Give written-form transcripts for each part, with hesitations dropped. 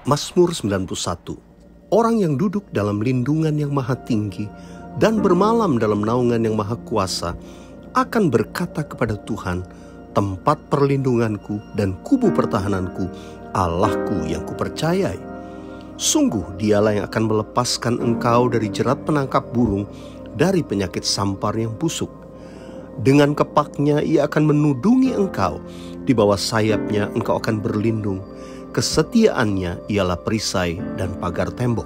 Mazmur 91. Orang yang duduk dalam lindungan yang maha tinggi dan bermalam dalam naungan yang maha kuasa akan berkata kepada Tuhan, tempat perlindunganku dan kubu pertahananku, Allahku yang kupercayai. Sungguh dialah yang akan melepaskan engkau dari jerat penangkap burung, dari penyakit sampar yang busuk. Dengan kepaknya ia akan menudungi engkau, di bawah sayapnya engkau akan berlindung. Kesetiaannya ialah perisai dan pagar tembok.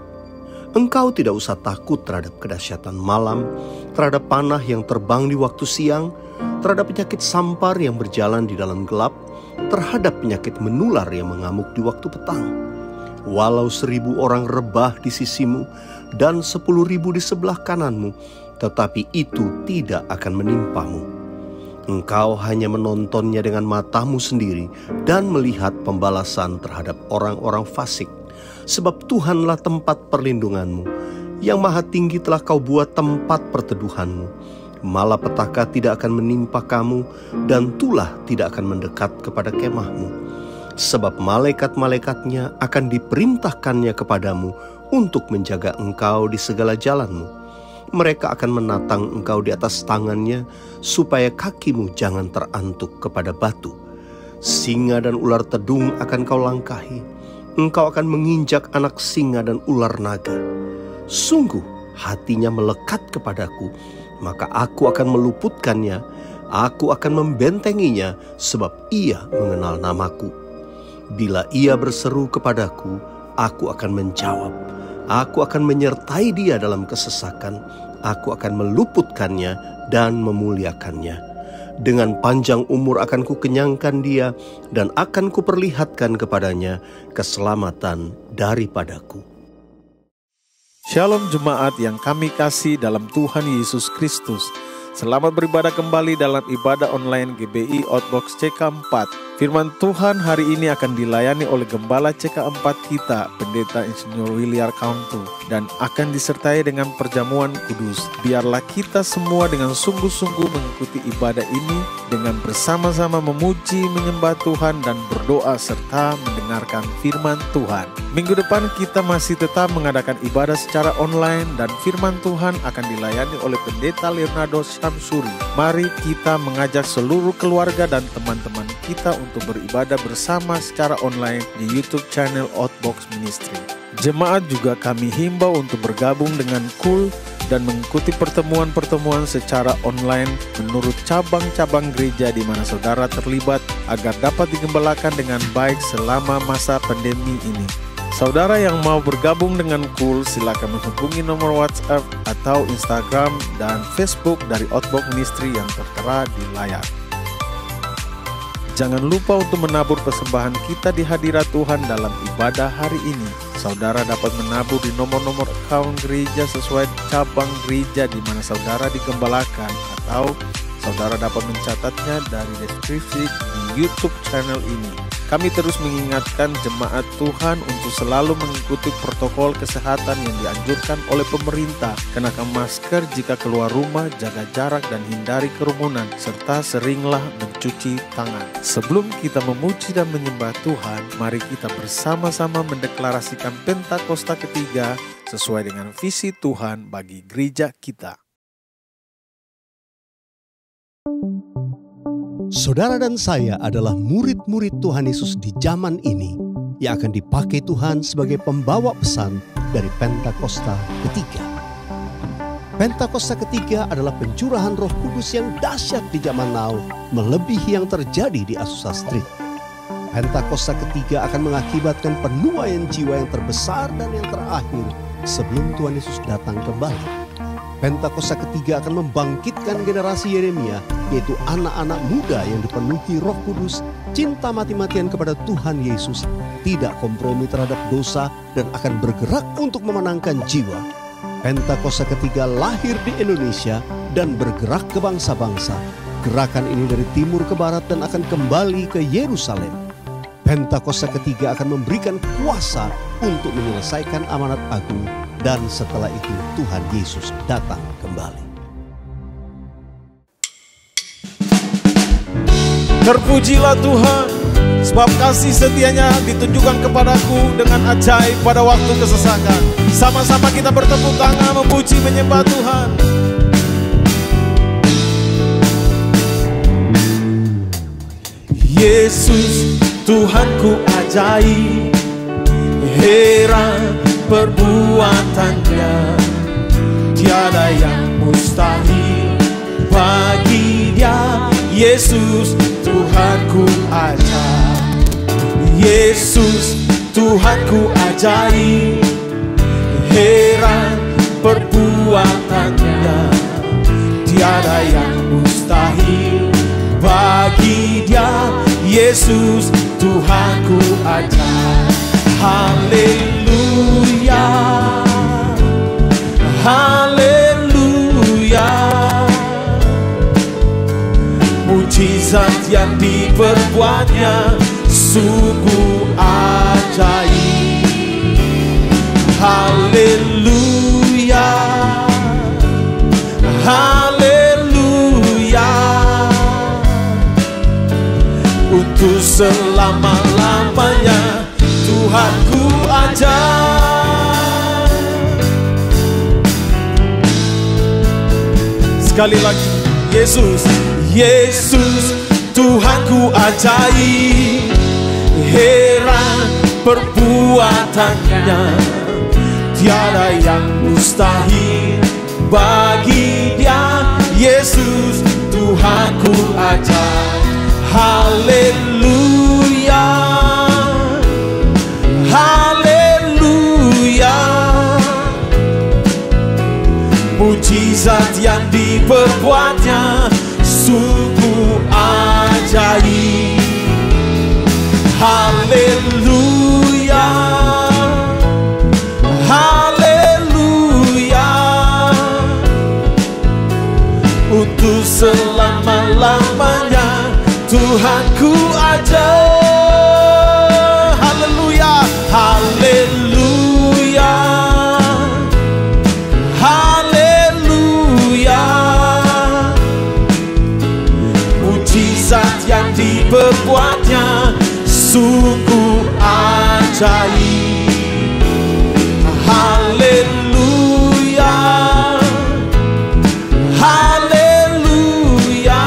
Engkau tidak usah takut terhadap kedahsyatan malam, terhadap panah yang terbang di waktu siang, terhadap penyakit sampar yang berjalan di dalam gelap, terhadap penyakit menular yang mengamuk di waktu petang. Walau 1.000 orang rebah di sisimu dan 10.000 di sebelah kananmu, tetapi itu tidak akan menimpamu. Engkau hanya menontonnya dengan matamu sendiri dan melihat pembalasan terhadap orang-orang fasik. Sebab Tuhanlah tempat perlindunganmu, yang maha tinggi telah kau buat tempat perteduhanmu. Malapetaka tidak akan menimpa kamu, dan tulah tidak akan mendekat kepada kemahmu. Sebab malaikat-malaikatnya akan diperintahkannya kepadamu untuk menjaga engkau di segala jalanmu. Mereka akan menatang engkau di atas tangannya, supaya kakimu jangan terantuk kepada batu. Singa dan ular tedung akan kau langkahi. Engkau akan menginjak anak singa dan ular naga. Sungguh hatinya melekat kepadaku, maka aku akan meluputkannya. Aku akan membentenginya, sebab ia mengenal namaku. Bila ia berseru kepadaku, aku akan menjawab. Aku akan menyertai dia dalam kesesakan. Aku akan meluputkannya dan memuliakannya. Dengan panjang umur akan kukenyangkan dia, dan akan kuperlihatkan kepadanya keselamatan daripadaku. Shalom jemaat yang kami kasih dalam Tuhan Yesus Kristus. Selamat beribadah kembali dalam ibadah online GBI Outbox CK4. Firman Tuhan hari ini akan dilayani oleh Gembala CK4 kita, Pendeta Insinyur Williar Kauntu, dan akan disertai dengan perjamuan kudus. Biarlah kita semua dengan sungguh-sungguh mengikuti ibadah ini dengan bersama-sama memuji, menyembah Tuhan, dan berdoa serta mendengarkan firman Tuhan. Minggu depan kita masih tetap mengadakan ibadah secara online, dan firman Tuhan akan dilayani oleh Pendeta Leonardo Syamsuri. Mari kita mengajak seluruh keluarga dan teman-teman kita untuk beribadah bersama secara online di YouTube channel Outbox Ministry. Jemaat juga kami himbau untuk bergabung dengan KUL dan mengikuti pertemuan-pertemuan secara online menurut cabang-cabang gereja di mana saudara terlibat agar dapat digembalakan dengan baik selama masa pandemi ini. Saudara yang mau bergabung dengan KUL, silakan menghubungi nomor WhatsApp atau Instagram dan Facebook dari Outbox Ministry yang tertera di layar. Jangan lupa untuk menabur persembahan kita di hadirat Tuhan dalam ibadah hari ini. Saudara dapat menabur di nomor-nomor akaun gereja sesuai cabang gereja di mana saudara digembalakan, atau saudara dapat mencatatnya dari deskripsi di YouTube channel ini. Kami terus mengingatkan jemaat Tuhan untuk selalu mengikuti protokol kesehatan yang dianjurkan oleh pemerintah. Kenakan masker jika keluar rumah, jaga jarak dan hindari kerumunan, serta seringlah mencuci tangan. Sebelum kita memuji dan menyembah Tuhan, mari kita bersama-sama mendeklarasikan Pentakosta ketiga sesuai dengan visi Tuhan bagi gereja kita. Saudara dan saya adalah murid-murid Tuhan Yesus di zaman ini yang akan dipakai Tuhan sebagai pembawa pesan dari Pentakosta ketiga. Pentakosta ketiga adalah pencurahan Roh Kudus yang dahsyat di zaman now, melebihi yang terjadi di Azusa Street. Pentakosta ketiga akan mengakibatkan penuaian jiwa yang terbesar dan yang terakhir sebelum Tuhan Yesus datang kembali. Pentakosta ketiga akan membangkitkan generasi Yeremia, yaitu anak-anak muda yang dipenuhi Roh Kudus, cinta mati-matian kepada Tuhan Yesus, tidak kompromi terhadap dosa, dan akan bergerak untuk memenangkan jiwa. Pentakosta ketiga lahir di Indonesia dan bergerak ke bangsa-bangsa. Gerakan ini dari timur ke barat dan akan kembali ke Yerusalem. Pentakosta ketiga akan memberikan kuasa untuk menyelesaikan amanat agung, dan setelah itu Tuhan Yesus datang kembali. Terpujilah Tuhan, Sebab kasih setianya ditunjukkan kepadaku dengan ajaib pada waktu kesesakan. Sama-sama kita bertepuk tangan memuji menyembah Tuhan. Yesus Tuhanku ajaib, heran perbuatannya, tiada yang mustahil bagi Dia. Yesus Tuhanku ajaib, Yesus Tuhanku ajaib, heran perbuatannya, tiada yang mustahil bagi Dia. Yesus Tuhanku ajaib. Haleluya, haleluya. Mujizat yang diperbuatnya sungguh ajaib. Haleluya, haleluya. Untuk selama-lamanya Tuhanku ajaib. Sekali lagi, Yesus, Yesus Tuhanku ajaib, heran perbuatannya, tiada yang mustahil bagi Dia. Yesus Tuhanku ajaib. Haleluya, haleluya. Mujizat yang diperbuatnya sungguh ajaib. Haleluya, haleluya. Untuk selama-lamanya Tuhanku ajaib. Haleluya, haleluya, haleluya. Mujizat yang diperbuatnya sungguh ajaib. Haleluya, haleluya.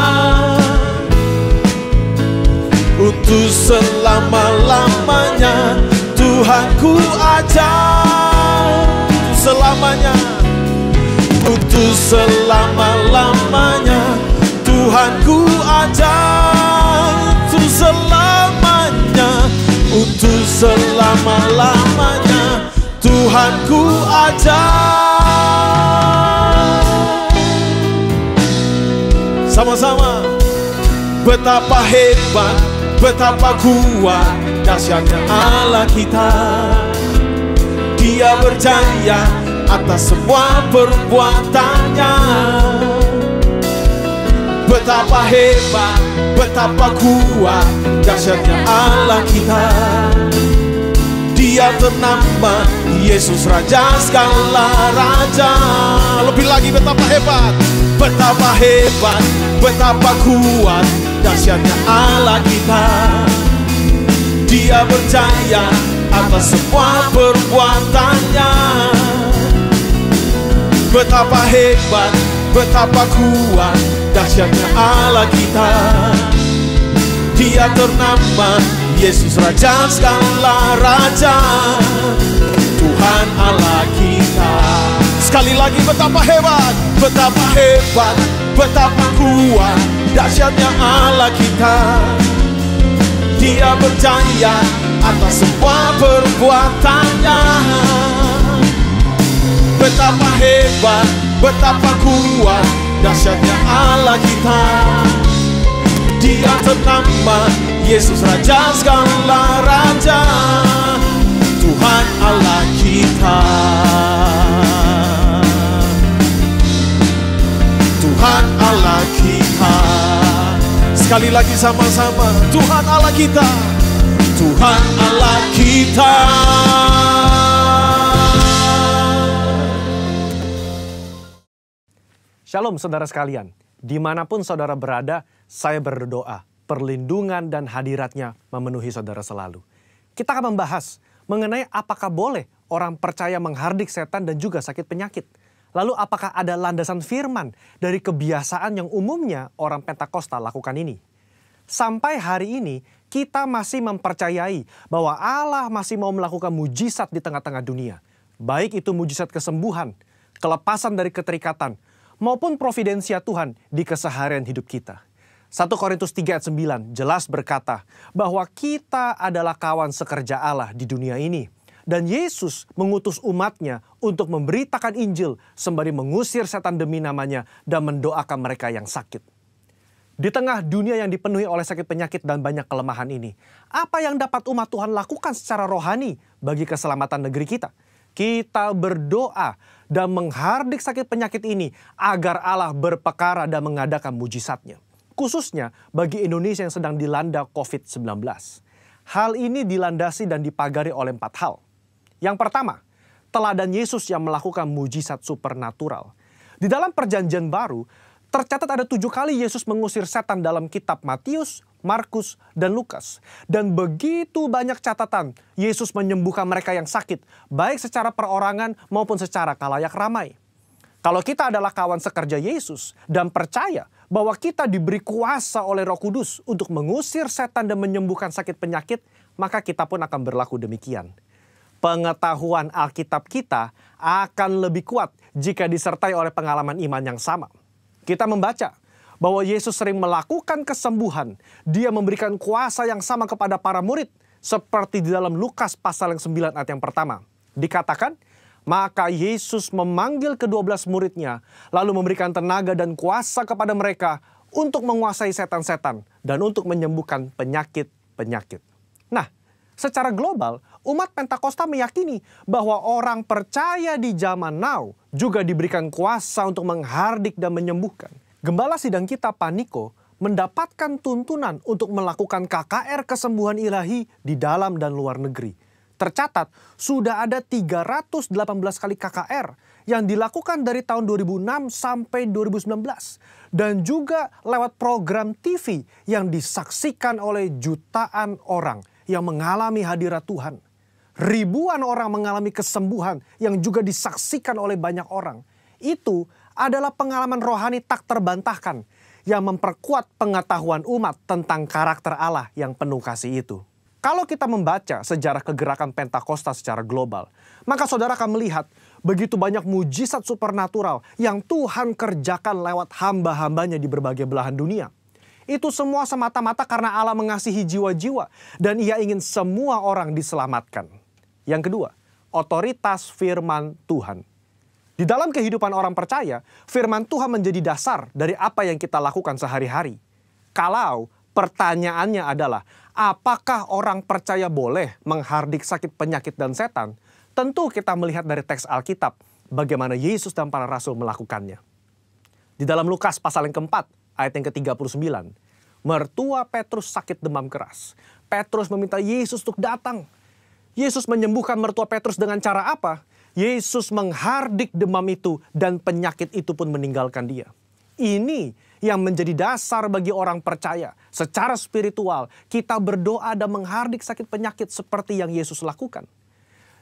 Untuk selama-lamanya Tuhanku ajaib. Untuk selamanya, untuk selama-lamanya Tuhanku ajaib. Untuk selamanya, untuk selama-lamanya Tuhanku ajaib. Sama-sama. Betapa hebat, betapa kuat, dahsyatnya Allah kita. Dia berjaya atas semua perbuatannya. Betapa hebat, betapa kuat, dahsyatnya Allah kita. Dia ternama Yesus Raja segala raja. Lebih lagi betapa hebat, betapa hebat, betapa kuat, dahsyatnya Allah kita. Dia berjaya atas semua perbuatannya. Betapa hebat, betapa kuat, dahsyatnya Allah kita. Dia ternama Yesus Raja segala raja, Tuhan Allah kita. Sekali lagi, betapa hebat, betapa hebat, betapa kuat, dahsyatnya Allah kita. Dia berjaya atas semua perbuatannya. Betapa hebat, betapa kuat, dahsyatnya Allah kita. Dia ternama Yesus Raja segala raja, Tuhan Allah kita. Tuhan Allah kita. Sekali lagi sama-sama, Tuhan Allah kita. Tuhan Allah kita. Shalom saudara sekalian, dimanapun saudara berada, saya berdoa perlindungan dan hadiratnya memenuhi saudara selalu. Kita akan membahas mengenai apakah boleh orang percaya menghardik setan dan juga sakit penyakit. Lalu apakah ada landasan firman dari kebiasaan yang umumnya orang Pentakosta lakukan ini? Sampai hari ini kita masih mempercayai bahwa Allah masih mau melakukan mujizat di tengah-tengah dunia. Baik itu mujizat kesembuhan, kelepasan dari keterikatan, maupun providensia Tuhan di keseharian hidup kita. 1 Korintus 3 ayat 9 jelas berkata bahwa kita adalah kawan sekerja Allah di dunia ini. Dan Yesus mengutus umatnya untuk memberitakan Injil sembari mengusir setan demi namanya dan mendoakan mereka yang sakit. Di tengah dunia yang dipenuhi oleh sakit penyakit dan banyak kelemahan ini, apa yang dapat umat Tuhan lakukan secara rohani bagi keselamatan negeri kita? Kita berdoa dan menghardik sakit penyakit ini agar Allah berpekara dan mengadakan mujizatnya. Khususnya bagi Indonesia yang sedang dilanda COVID-19. Hal ini dilandasi dan dipagari oleh 4 hal. Yang pertama, teladan Yesus yang melakukan mujizat supernatural. Di dalam perjanjian baru, tercatat ada 7 kali Yesus mengusir setan dalam kitab Matius, Markus, dan Lukas. Dan begitu banyak catatan Yesus menyembuhkan mereka yang sakit, baik secara perorangan maupun secara khalayak ramai. Kalau kita adalah kawan sekerja Yesus dan percaya bahwa kita diberi kuasa oleh Roh Kudus untuk mengusir setan dan menyembuhkan sakit penyakit, maka kita pun akan berlaku demikian. Pengetahuan Alkitab kita akan lebih kuat jika disertai oleh pengalaman iman yang sama. Kita membaca bahwa Yesus sering melakukan kesembuhan. Dia memberikan kuasa yang sama kepada para murid. Seperti di dalam Lukas pasal yang 9 ayat yang pertama. Dikatakan, maka Yesus memanggil ke-12 muridnya, lalu memberikan tenaga dan kuasa kepada mereka untuk menguasai setan-setan dan untuk menyembuhkan penyakit-penyakit. Nah, secara global, umat Pentakosta meyakini bahwa orang percaya di zaman now juga diberikan kuasa untuk menghardik dan menyembuhkan. Gembala sidang kita Paniko mendapatkan tuntunan untuk melakukan KKR kesembuhan ilahi di dalam dan luar negeri. Tercatat sudah ada 318 kali KKR yang dilakukan dari tahun 2006 sampai 2019. Dan juga lewat program TV yang disaksikan oleh jutaan orang yang mengalami hadirat Tuhan. Ribuan orang mengalami kesembuhan yang juga disaksikan oleh banyak orang. Itu adalah pengalaman rohani tak terbantahkan yang memperkuat pengetahuan umat tentang karakter Allah yang penuh kasih itu. Kalau kita membaca sejarah kegerakan Pentakosta secara global, maka saudara akan melihat begitu banyak mujizat supernatural yang Tuhan kerjakan lewat hamba-hambanya di berbagai belahan dunia. Itu semua semata-mata karena Allah mengasihi jiwa-jiwa dan Ia ingin semua orang diselamatkan. Yang kedua, otoritas firman Tuhan. Di dalam kehidupan orang percaya, firman Tuhan menjadi dasar dari apa yang kita lakukan sehari-hari. Kalau pertanyaannya adalah, apakah orang percaya boleh menghardik sakit penyakit dan setan? Tentu kita melihat dari teks Alkitab bagaimana Yesus dan para rasul melakukannya. Di dalam Lukas pasal yang keempat, ayat yang ke-39, mertua Petrus sakit demam keras. Petrus meminta Yesus untuk datang. Yesus menyembuhkan mertua Petrus dengan cara apa? Yesus menghardik demam itu dan penyakit itu pun meninggalkan dia. Ini yang menjadi dasar bagi orang percaya. Secara spiritual, kita berdoa dan menghardik sakit penyakit seperti yang Yesus lakukan.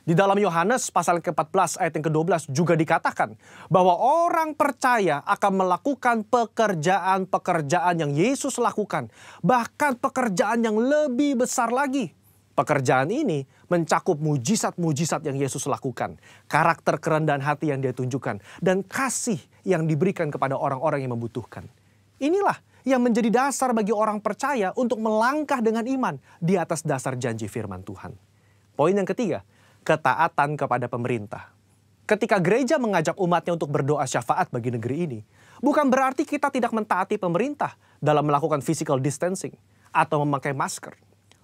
Di dalam Yohanes pasal ke-14 ayat yang ke-12 juga dikatakan bahwa orang percaya akan melakukan pekerjaan-pekerjaan yang Yesus lakukan. Bahkan pekerjaan yang lebih besar lagi. Pekerjaan ini mencakup mujizat-mujizat yang Yesus lakukan. Karakter kerendahan hati yang Dia tunjukkan. Dan kasih yang diberikan kepada orang-orang yang membutuhkan. Inilah yang menjadi dasar bagi orang percaya untuk melangkah dengan iman di atas dasar janji firman Tuhan. Poin yang ketiga, ketaatan kepada pemerintah. Ketika gereja mengajak umatnya untuk berdoa syafaat bagi negeri ini, bukan berarti kita tidak mentaati pemerintah dalam melakukan physical distancing atau memakai masker.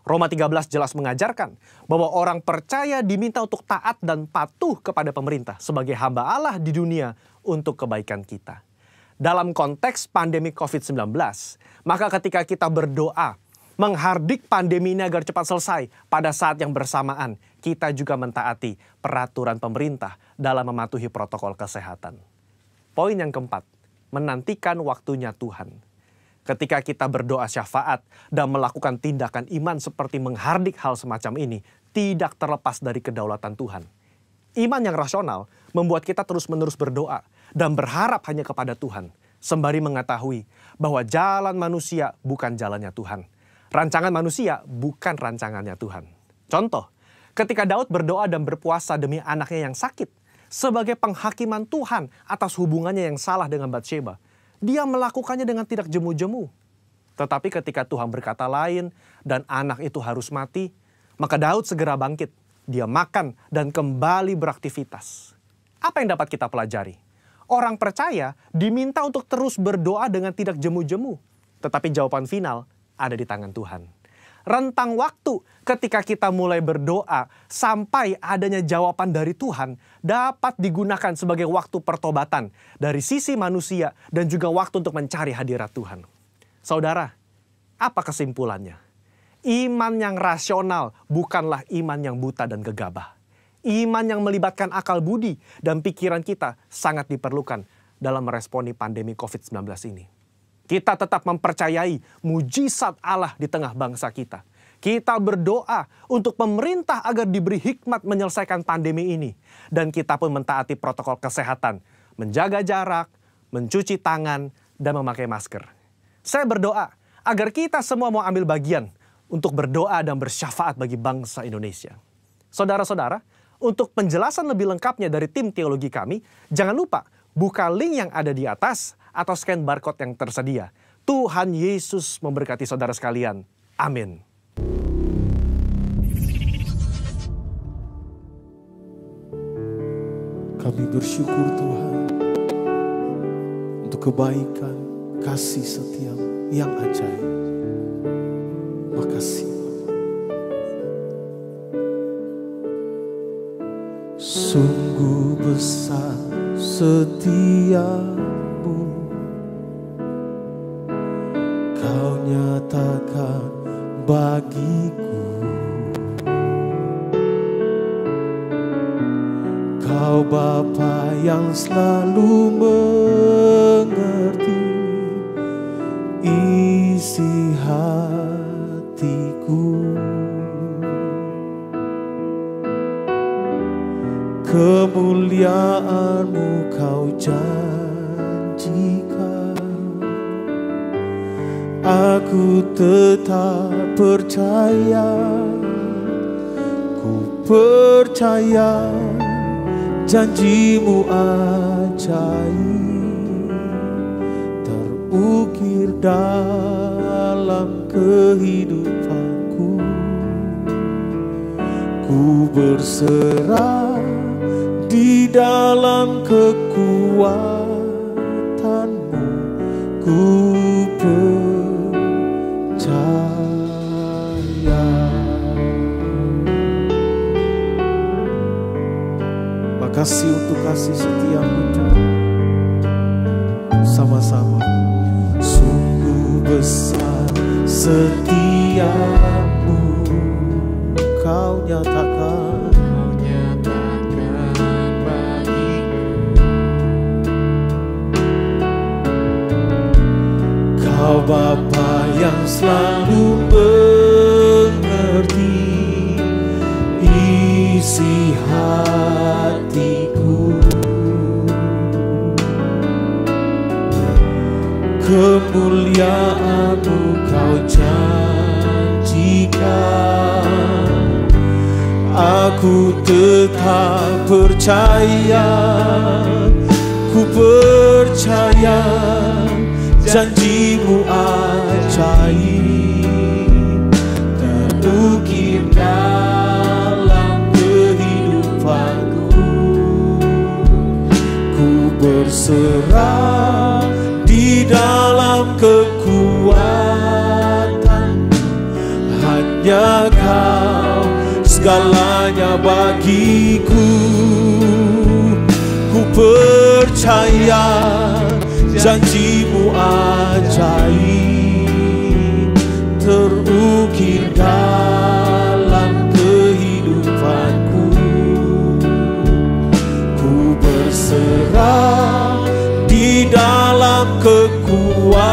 Roma 13 jelas mengajarkan bahwa orang percaya diminta untuk taat dan patuh kepada pemerintah sebagai hamba Allah di dunia untuk kebaikan kita. Dalam konteks pandemi COVID-19, maka ketika kita berdoa menghardik pandemi ini agar cepat selesai, pada saat yang bersamaan kita juga mentaati peraturan pemerintah dalam mematuhi protokol kesehatan. Poin yang keempat, menantikan waktunya Tuhan. ketika kita berdoa syafaat dan melakukan tindakan iman seperti menghardik hal semacam ini, tidak terlepas dari kedaulatan Tuhan. Iman yang rasional membuat kita terus-menerus berdoa dan berharap hanya kepada Tuhan, sembari mengetahui bahwa jalan manusia bukan jalannya Tuhan. Rancangan manusia bukan rancangannya Tuhan. Contoh, ketika Daud berdoa dan berpuasa demi anaknya yang sakit, sebagai penghakiman Tuhan atas hubungannya yang salah dengan Batsheba, dia melakukannya dengan tidak jemu-jemu. Tetapi ketika Tuhan berkata lain dan anak itu harus mati, maka Daud segera bangkit. Dia makan dan kembali beraktivitas. Apa yang dapat kita pelajari? Orang percaya diminta untuk terus berdoa dengan tidak jemu-jemu. Tetapi jawaban final ada di tangan Tuhan. Rentang waktu ketika kita mulai berdoa sampai adanya jawaban dari Tuhan dapat digunakan sebagai waktu pertobatan dari sisi manusia dan juga waktu untuk mencari hadirat Tuhan. Saudara, apa kesimpulannya? Iman yang rasional bukanlah iman yang buta dan gegabah. Iman yang melibatkan akal budi dan pikiran kita sangat diperlukan dalam meresponi pandemi COVID-19 ini. Kita tetap mempercayai mujizat Allah di tengah bangsa kita. Kita berdoa untuk pemerintah agar diberi hikmat menyelesaikan pandemi ini. Dan kita pun mentaati protokol kesehatan, menjaga jarak, mencuci tangan, dan memakai masker. Saya berdoa agar kita semua mau ambil bagian untuk berdoa dan bersyafaat bagi bangsa Indonesia. Saudara-saudara, untuk penjelasan lebih lengkapnya dari tim teologi kami, jangan lupa buka link yang ada di atas atau scan barcode yang tersedia. Tuhan Yesus memberkati saudara sekalian. Amin. Kami bersyukur Tuhan untuk kebaikan, kasih setia-Mu yang ajaib. Makasih. Sungguh besar setiamu, Kau nyatakan bagiku. Kau Bapa yang selalu mengerti isi hatiku. Kemuliaan-Mu Kau janjikan, aku tetap percaya, ku percaya janji-Mu ajaib terukir dalam kehidupanku. Ku berserah di dalam kekuatan-Mu, ku percaya. Makasih untuk kasih setia-Mu Tuhan. Sama-sama. Sungguh besar setia-Mu, Kau nyatakan Kau Bapa yang selalu mengerti isi hatiku. Kemuliaan-Mu Kau janjikan, aku tetap percaya, ku percaya janji-Mu ajaib terukir dalam kehidupanku. Ku berserah di dalam kekuatan, hanya Kau segalanya bagiku. Ku percaya janji-Mu ajaib terukir dalam kehidupanku. Ku berserah di dalam kekuatan,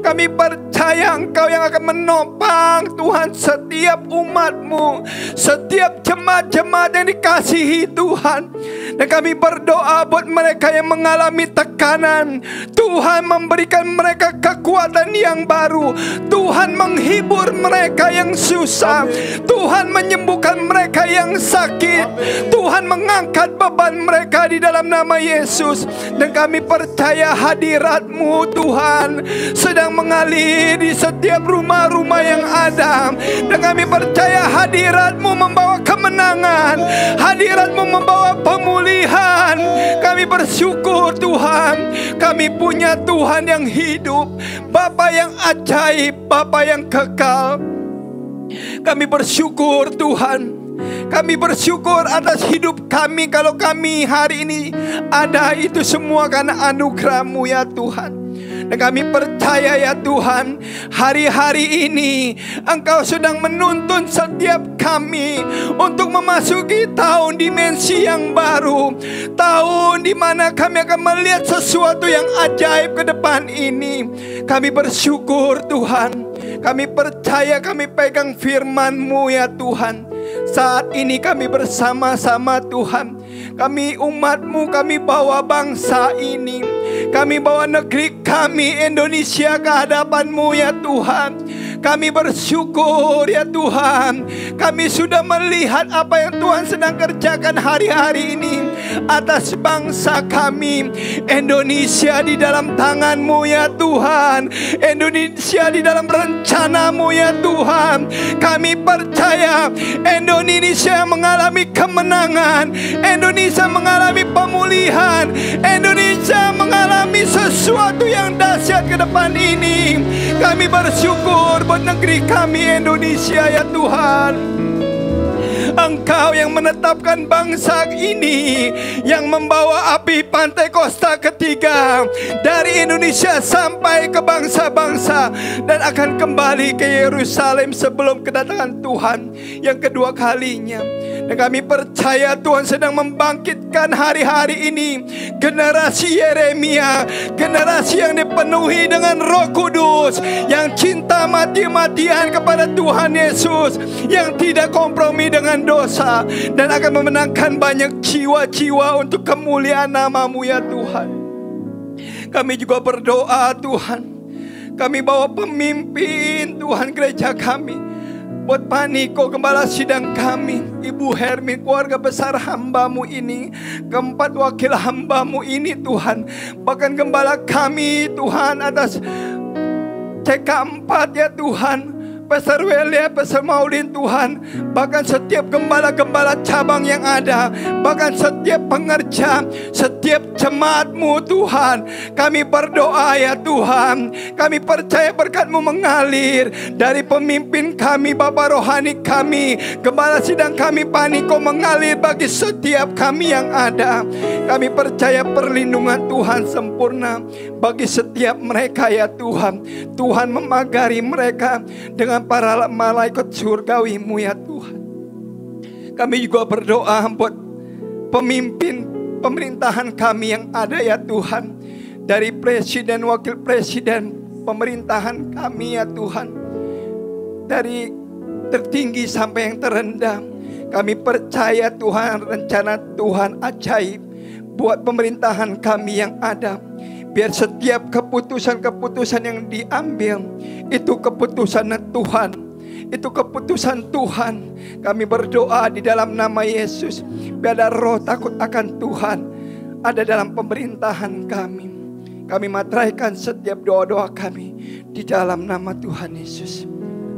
Kami percaya Engkau yang akan menopang Tuhan setiap umat-Mu, setiap jemaat-jemaat yang dikasihi Tuhan. Dan kami berdoa buat mereka yang mengalami tekanan, Tuhan memberikan mereka kekuatan yang baru. Tuhan menghibur mereka yang susah. Tuhan menyembuhkan mereka yang sakit. Tuhan mengangkat beban mereka di dalam nama Yesus. Dan kami percaya hadirat-Mu Tuhan sedang mengalir di setiap rumah-rumah yang ada. Dan kami percaya hadirat-Mu membawa kemenangan, hadirat-Mu membawa pemulihan. Kami bersyukur Tuhan, kami punya Tuhan yang hidup, Bapa yang ajaib, Bapa yang kekal. Kami bersyukur Tuhan, kami bersyukur atas hidup kami. Kalau kami hari ini ada, itu semua karena anugerah-Mu ya Tuhan. Dan kami percaya ya Tuhan, hari-hari ini Engkau sedang menuntun setiap kami untuk memasuki tahun dimensi yang baru. Tahun di mana kami akan melihat sesuatu yang ajaib ke depan ini. Kami bersyukur Tuhan, kami percaya, kami pegang firman-Mu ya Tuhan. Saat ini kami bersama-sama Tuhan, kami umat-Mu, kami bawa bangsa ini, kami bawa negeri kami Indonesia ke hadapan-Mu ya Tuhan. Kami bersyukur ya Tuhan, kami sudah melihat apa yang Tuhan sedang kerjakan hari-hari ini atas bangsa kami. Indonesia di dalam tangan-Mu ya Tuhan, Indonesia di dalam rencana-Mu ya Tuhan. Kami percaya Indonesia mengalami kemenangan, Indonesia mengalami pemulihan, Indonesia mengalami sesuatu yang dahsyat ke depan ini. Kami bersyukur buat negeri kami Indonesia ya Tuhan. Engkau yang menetapkan bangsa ini, yang membawa api Pantekosta ketiga dari Indonesia sampai ke bangsa-bangsa, dan akan kembali ke Yerusalem sebelum kedatangan Tuhan yang kedua kalinya. Dan kami percaya Tuhan sedang membangkitkan hari-hari ini generasi Yeremia, generasi yang dipenuhi dengan Roh Kudus, yang cinta mati-matian kepada Tuhan Yesus, yang tidak kompromi dengan dosa, dan akan memenangkan banyak jiwa-jiwa untuk kemuliaan nama-Mu ya Tuhan. Kami juga berdoa Tuhan, kami bawa pemimpin Tuhan gereja kami, buat Pak Niko, gembala sidang kami, Ibu Hermin, keluarga besar hamba-Mu ini, keempat wakil hamba-Mu ini Tuhan, bahkan gembala kami Tuhan atas CK4 ya Tuhan, Pastor Welia, Pastor Maulin Tuhan, bahkan setiap gembala-gembala cabang yang ada, bahkan setiap pengerja, setiap jemaat-Mu Tuhan. Kami berdoa ya Tuhan, kami percaya berkat-Mu mengalir dari pemimpin kami, Bapak rohani kami, gembala sidang kami Pak Niko, mengalir bagi setiap kami yang ada. Kami percaya perlindungan Tuhan sempurna bagi setiap mereka ya Tuhan. Tuhan memagari mereka dengan para malaikat surgawi-Mu ya Tuhan. Kami juga berdoa buat pemimpin pemerintahan kami yang ada ya Tuhan, dari presiden, wakil presiden, pemerintahan kami ya Tuhan, dari tertinggi sampai yang terendah. Kami percaya Tuhan, rencana Tuhan ajaib buat pemerintahan kami yang ada. Biar setiap keputusan-keputusan yang diambil itu keputusan Tuhan, itu keputusan Tuhan. Kami berdoa di dalam nama Yesus, biar ada roh takut akan Tuhan ada dalam pemerintahan kami. Kami materaikan setiap doa-doa kami di dalam nama Tuhan Yesus.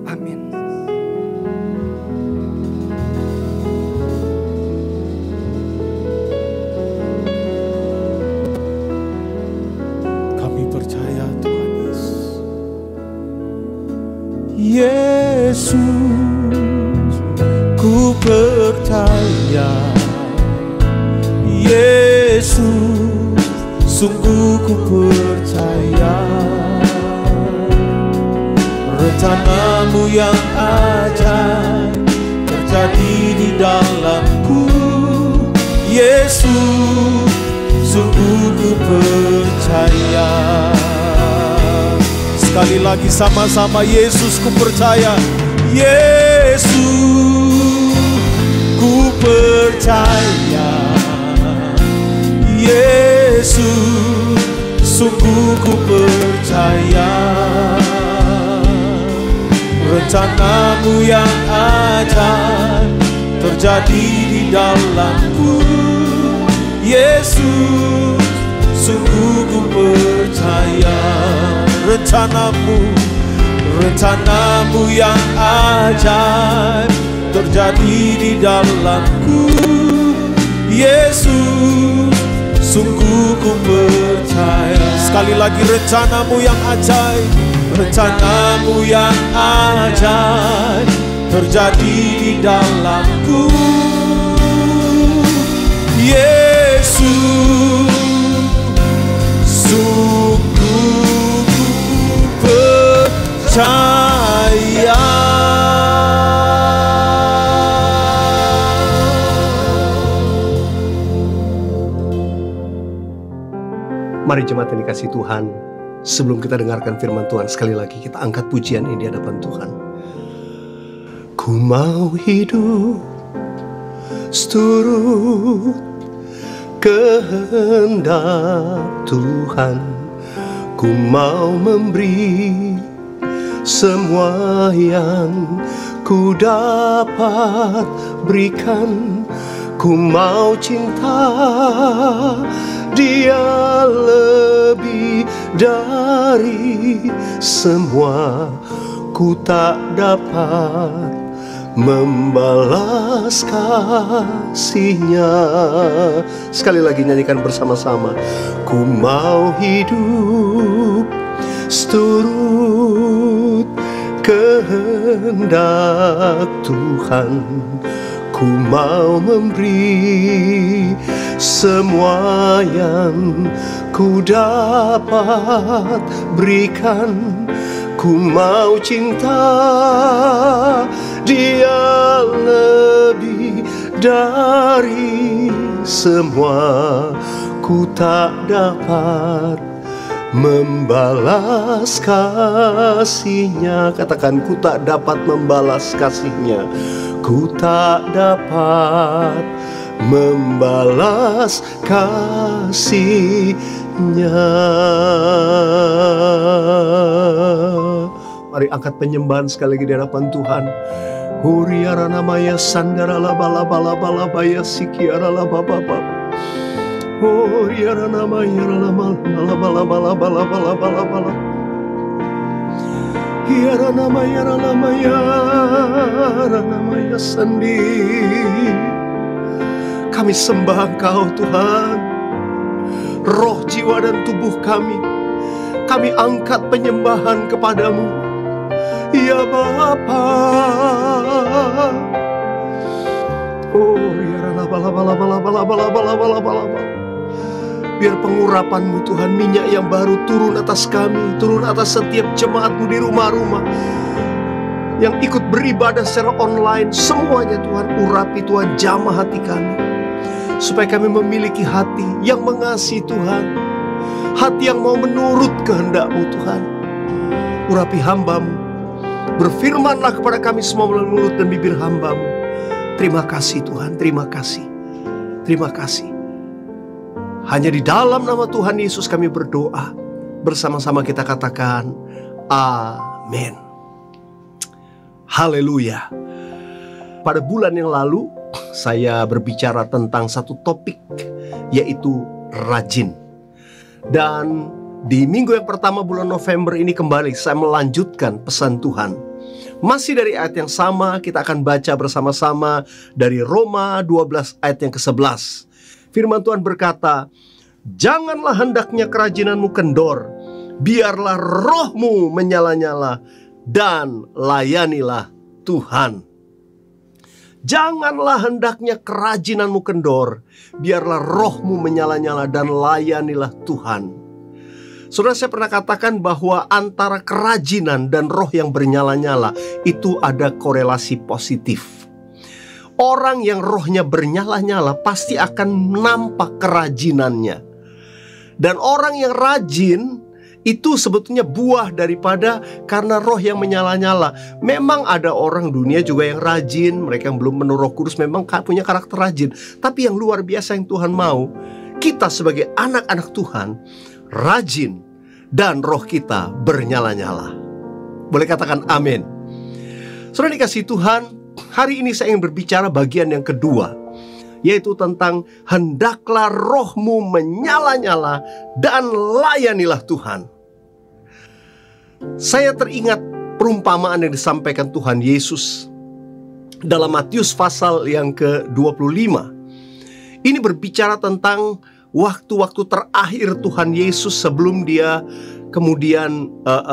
Amin. Yesus, ku percaya. Yesus, sungguh ku percaya. Rencana-Mu yang ajaib terjadi di dalamku. Yesus, sungguh ku percaya. Sekali lagi sama-sama, Yesus ku percaya. Yesus ku percaya. Yesus sungguh ku percaya. Rencanamu yang ajaib terjadi di dalamku. Yesus sungguh ku percaya. Rencanamu yang ajaib terjadi di dalamku. Yesus sungguh ku percaya. Sekali lagi, rencanamu yang ajaib, rencanamu yang ajaib terjadi di dalamku. Yesus sungguh ku percaya. Mari jemaat yang dikasihi Tuhan, sebelum kita dengarkan firman Tuhan, sekali lagi kita angkat pujian ini di hadapan Tuhan. Ku mau hidup seturut kehendak Tuhan. Ku mau memberi semua yang ku dapat berikan. Ku mau cinta Dia lebih dari semua. Ku tak dapat membalas kasih-Nya. Sekali lagi nyanyikan bersama-sama. Ku mau hidup seturut kehendak Tuhan. Ku mau memberi semua yang ku dapat berikan. Ku mau cinta Dia lebih dari semua. Ku tak dapat membalas kasih-Nya. Katakan, ku tak dapat membalas kasih-Nya. Ku tak dapat membalas kasih-Nya. Mari angkat penyembahan sekali lagi di hadapan Tuhan. Huriara namaya sandara laba laba laba laba ya sikiara laba baba. Huriara namaya laba laba laba laba laba laba laba. Hiara namaya sandi. Kami sembah Engkau Tuhan, roh, jiwa, dan tubuh kami angkat penyembahan kepadamu, ya Bapa. Oh ya biar pengurapan-Mu Tuhan, minyak yang baru turun atas kami, turun atas setiap jemaat-Mu di rumah-rumah yang ikut beribadah secara online. Semuanya Tuhan, urapi Tuhan, jamah hati kami, supaya kami memiliki hati yang mengasihi Tuhan, hati yang mau menurut kehendak-Mu Tuhan. Urapi hamba-Mu, berfirmanlah kepada kami semua melalui mulut dan bibir hamba-Mu. Terima kasih Tuhan, terima kasih, terima kasih. Hanya di dalam nama Tuhan Yesus kami berdoa. Bersama-sama kita katakan amin. Haleluya. Pada bulan yang lalu saya berbicara tentang satu topik, yaitu rajin. Dan di minggu yang pertama bulan November ini kembali saya melanjutkan pesan Tuhan. Masih dari ayat yang sama, kita akan baca bersama-sama dari Roma 12 ayat yang ke-11. Firman Tuhan berkata, janganlah hendaknya kerajinanmu kendor, biarlah rohmu menyala-nyala, dan layanilah Tuhan. Janganlah hendaknya kerajinanmu kendor, biarlah rohmu menyala-nyala, dan layanilah Tuhan. Saudara, saya pernah katakan bahwa antara kerajinan dan roh yang bernyala-nyala itu ada korelasi positif. Orang yang rohnya bernyala-nyala pasti akan nampak kerajinannya. Dan orang yang rajin Itu sebetulnya buah daripada karena roh yang menyala-nyala. Memang ada orang dunia juga yang rajin, mereka yang belum penuh Roh Kudus memang punya karakter rajin. Tapi yang luar biasa yang Tuhan mau, kita sebagai anak-anak Tuhan rajin dan roh kita bernyala-nyala. Boleh katakan amin. Saudara dikasihi Tuhan, hari ini saya ingin berbicara bagian yang kedua, yaitu tentang hendaklah rohmu menyala-nyala dan layanilah Tuhan. Saya teringat perumpamaan yang disampaikan Tuhan Yesus dalam Matius pasal yang ke-25. Ini berbicara tentang waktu-waktu terakhir Tuhan Yesus sebelum dia kemudian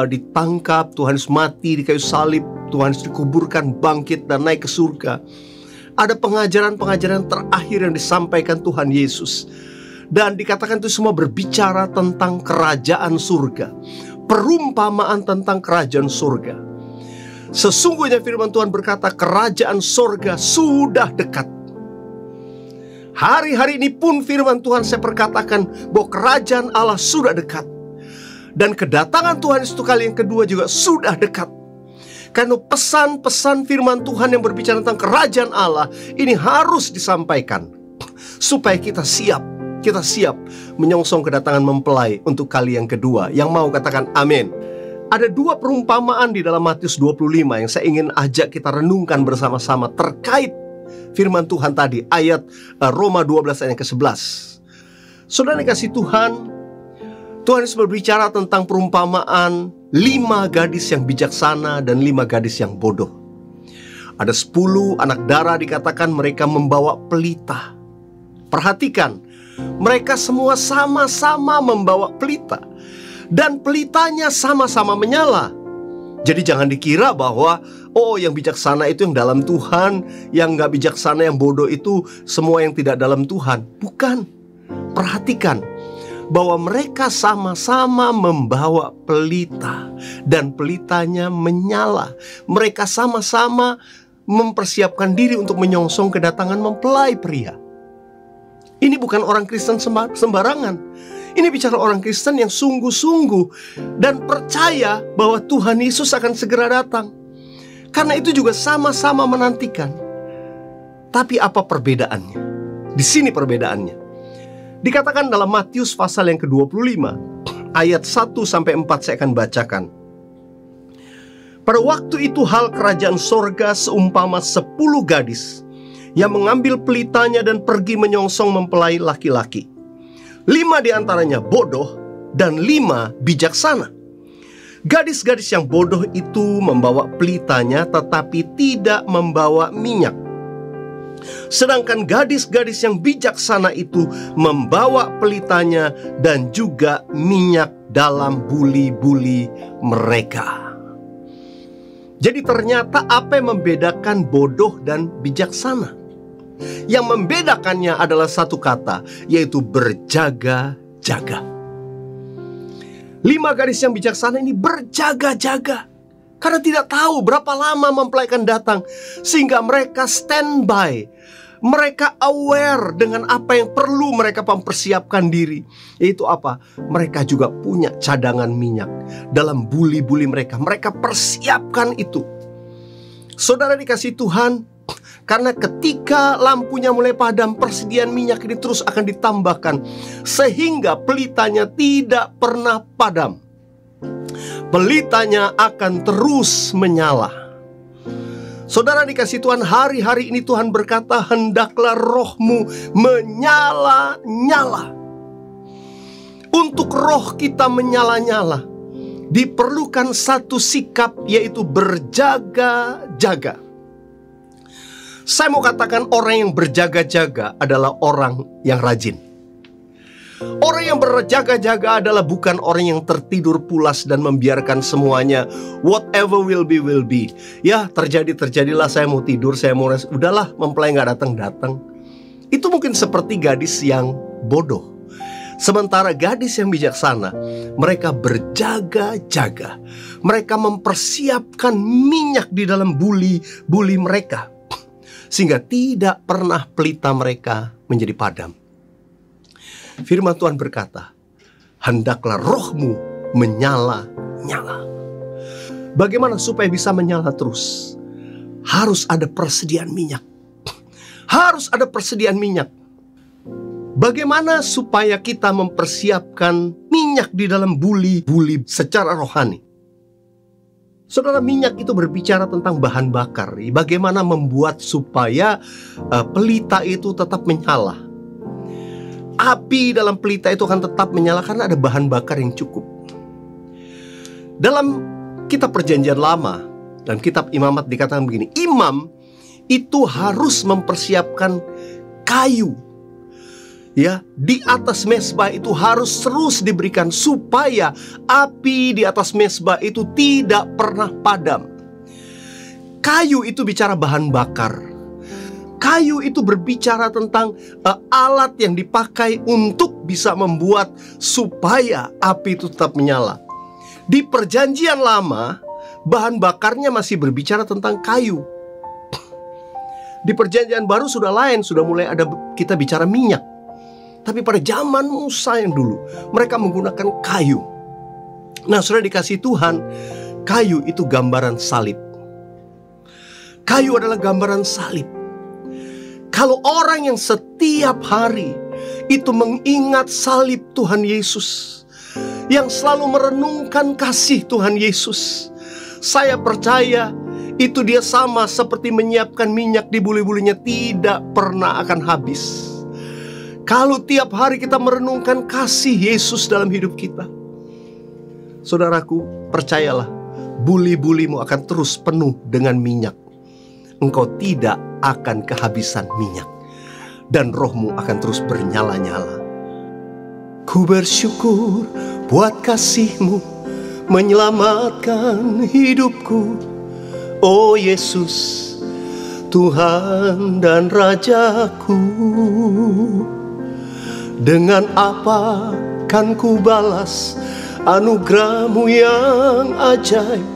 ditangkap, Tuhan Yesus mati di kayu salib, Tuhan Yesus dikuburkan, bangkit dan naik ke surga. Ada pengajaran-pengajaran terakhir yang disampaikan Tuhan Yesus. Dan dikatakan itu semua berbicara tentang kerajaan surga. Perumpamaan tentang kerajaan surga. Sesungguhnya firman Tuhan berkata, kerajaan surga sudah dekat. Hari-hari ini pun firman Tuhan saya perkatakan bahwa kerajaan Allah sudah dekat. Dan kedatangan Tuhan Yesus kali yang kedua juga sudah dekat. Karena pesan-pesan firman Tuhan yang berbicara tentang kerajaan Allah ini harus disampaikan supaya kita siap menyongsong kedatangan mempelai untuk kali yang kedua. Yang mau katakan amin. Ada dua perumpamaan di dalam Matius 25 yang saya ingin ajak kita renungkan bersama-sama terkait firman Tuhan tadi, ayat Roma 12 ayat ke-11. Saudara dikasihi Tuhan, Tuhan Yesus berbicara tentang perumpamaan 5 gadis yang bijaksana dan 5 gadis yang bodoh. Ada 10 anak darah dikatakan mereka membawa pelita. Perhatikan, mereka semua sama-sama membawa pelita. Dan pelitanya sama-sama menyala. Jadi jangan dikira bahwa yang bijaksana itu yang dalam Tuhan, yang gak bijaksana, yang bodoh itu semua yang tidak dalam Tuhan. Bukan. Perhatikan bahwa mereka sama-sama membawa pelita dan pelitanya menyala. Mereka sama-sama mempersiapkan diri untuk menyongsong kedatangan mempelai pria. Ini bukan orang Kristen sembarangan. Ini bicara orang Kristen yang sungguh-sungguh dan percaya bahwa Tuhan Yesus akan segera datang. Karena itu juga sama-sama menantikan. Tapi apa perbedaannya? Di sini perbedaannya. Dikatakan dalam Matius pasal yang ke-25 ayat 1-4 saya akan bacakan. Pada waktu itu hal kerajaan sorga seumpama 10 gadis yang mengambil pelitanya dan pergi menyongsong mempelai laki-laki. 5 diantaranya bodoh dan 5 bijaksana. Gadis-gadis yang bodoh itu membawa pelitanya tetapi tidak membawa minyak. Sedangkan gadis-gadis yang bijaksana itu membawa pelitanya dan juga minyak dalam buli-buli mereka. Jadi ternyata apa yang membedakan bodoh dan bijaksana? Yang membedakannya adalah satu kata, yaitu berjaga-jaga. 5 gadis yang bijaksana ini berjaga-jaga karena tidak tahu berapa lama mempelai akan datang, sehingga mereka standby. Mereka aware dengan apa yang perlu mereka mempersiapkan diri. Yaitu apa? Mereka juga punya cadangan minyak dalam buli-buli mereka. Mereka persiapkan itu. Saudara dikasihi Tuhan, karena ketika lampunya mulai padam, persediaan minyak ini terus akan ditambahkan sehingga pelitanya tidak pernah padam. Pelitanya akan terus menyala. Saudara dikasihi Tuhan, hari-hari ini Tuhan berkata, hendaklah rohmu menyala-nyala. Untuk roh kita menyala-nyala, diperlukan satu sikap, yaitu berjaga-jaga. Saya mau katakan orang yang berjaga-jaga adalah orang yang rajin. Orang yang berjaga-jaga adalah bukan orang yang tertidur pulas dan membiarkan semuanya whatever will be. Ya terjadilah, saya mau tidur, saya mau rest. Udahlah, mempelai gak datang. Itu mungkin seperti gadis yang bodoh. Sementara gadis yang bijaksana, mereka berjaga-jaga. Mereka mempersiapkan minyak di dalam buli mereka, sehingga tidak pernah pelita mereka menjadi padam. Firman Tuhan berkata, hendaklah rohmu menyala-nyala. Bagaimana supaya bisa menyala terus? Harus ada persediaan minyak. Harus ada persediaan minyak. Bagaimana supaya kita mempersiapkan minyak di dalam buli-buli secara rohani? Saudara, minyak itu berbicara tentang bahan bakar. Bagaimana membuat supaya pelita itu tetap menyala. Api dalam pelita itu akan tetap menyala karena ada bahan bakar yang cukup. Dalam kitab Perjanjian Lama dan kitab Imamat dikatakan begini, imam itu harus mempersiapkan kayu. Ya, di atas mezbah itu harus terus diberikan supaya api di atas mezbah itu tidak pernah padam. Kayu itu bicara bahan bakar. Kayu itu berbicara tentang alat yang dipakai untuk bisa membuat supaya api itu tetap menyala. Di Perjanjian Lama, bahan bakarnya masih berbicara tentang kayu. Di Perjanjian Baru sudah lain, sudah mulai ada kita bicara minyak. Tapi pada zaman Musa yang dulu, mereka menggunakan kayu. Nah, sudah dikasih Tuhan, kayu itu gambaran salib. Kayu adalah gambaran salib. Kalau orang yang setiap hari itu mengingat salib Tuhan Yesus, yang selalu merenungkan kasih Tuhan Yesus, saya percaya itu dia sama seperti menyiapkan minyak di buli-bulinya, tidak pernah akan habis. Kalau tiap hari kita merenungkan kasih Yesus dalam hidup kita, saudaraku, percayalah, buli-bulimu akan terus penuh dengan minyak. Engkau tidak akan kehabisan minyak, dan rohmu akan terus bernyala-nyala. Ku bersyukur buat kasih-Mu menyelamatkan hidupku, oh Yesus, Tuhan dan Rajaku. Dengan apa kan ku balas anugerah-Mu yang ajaib?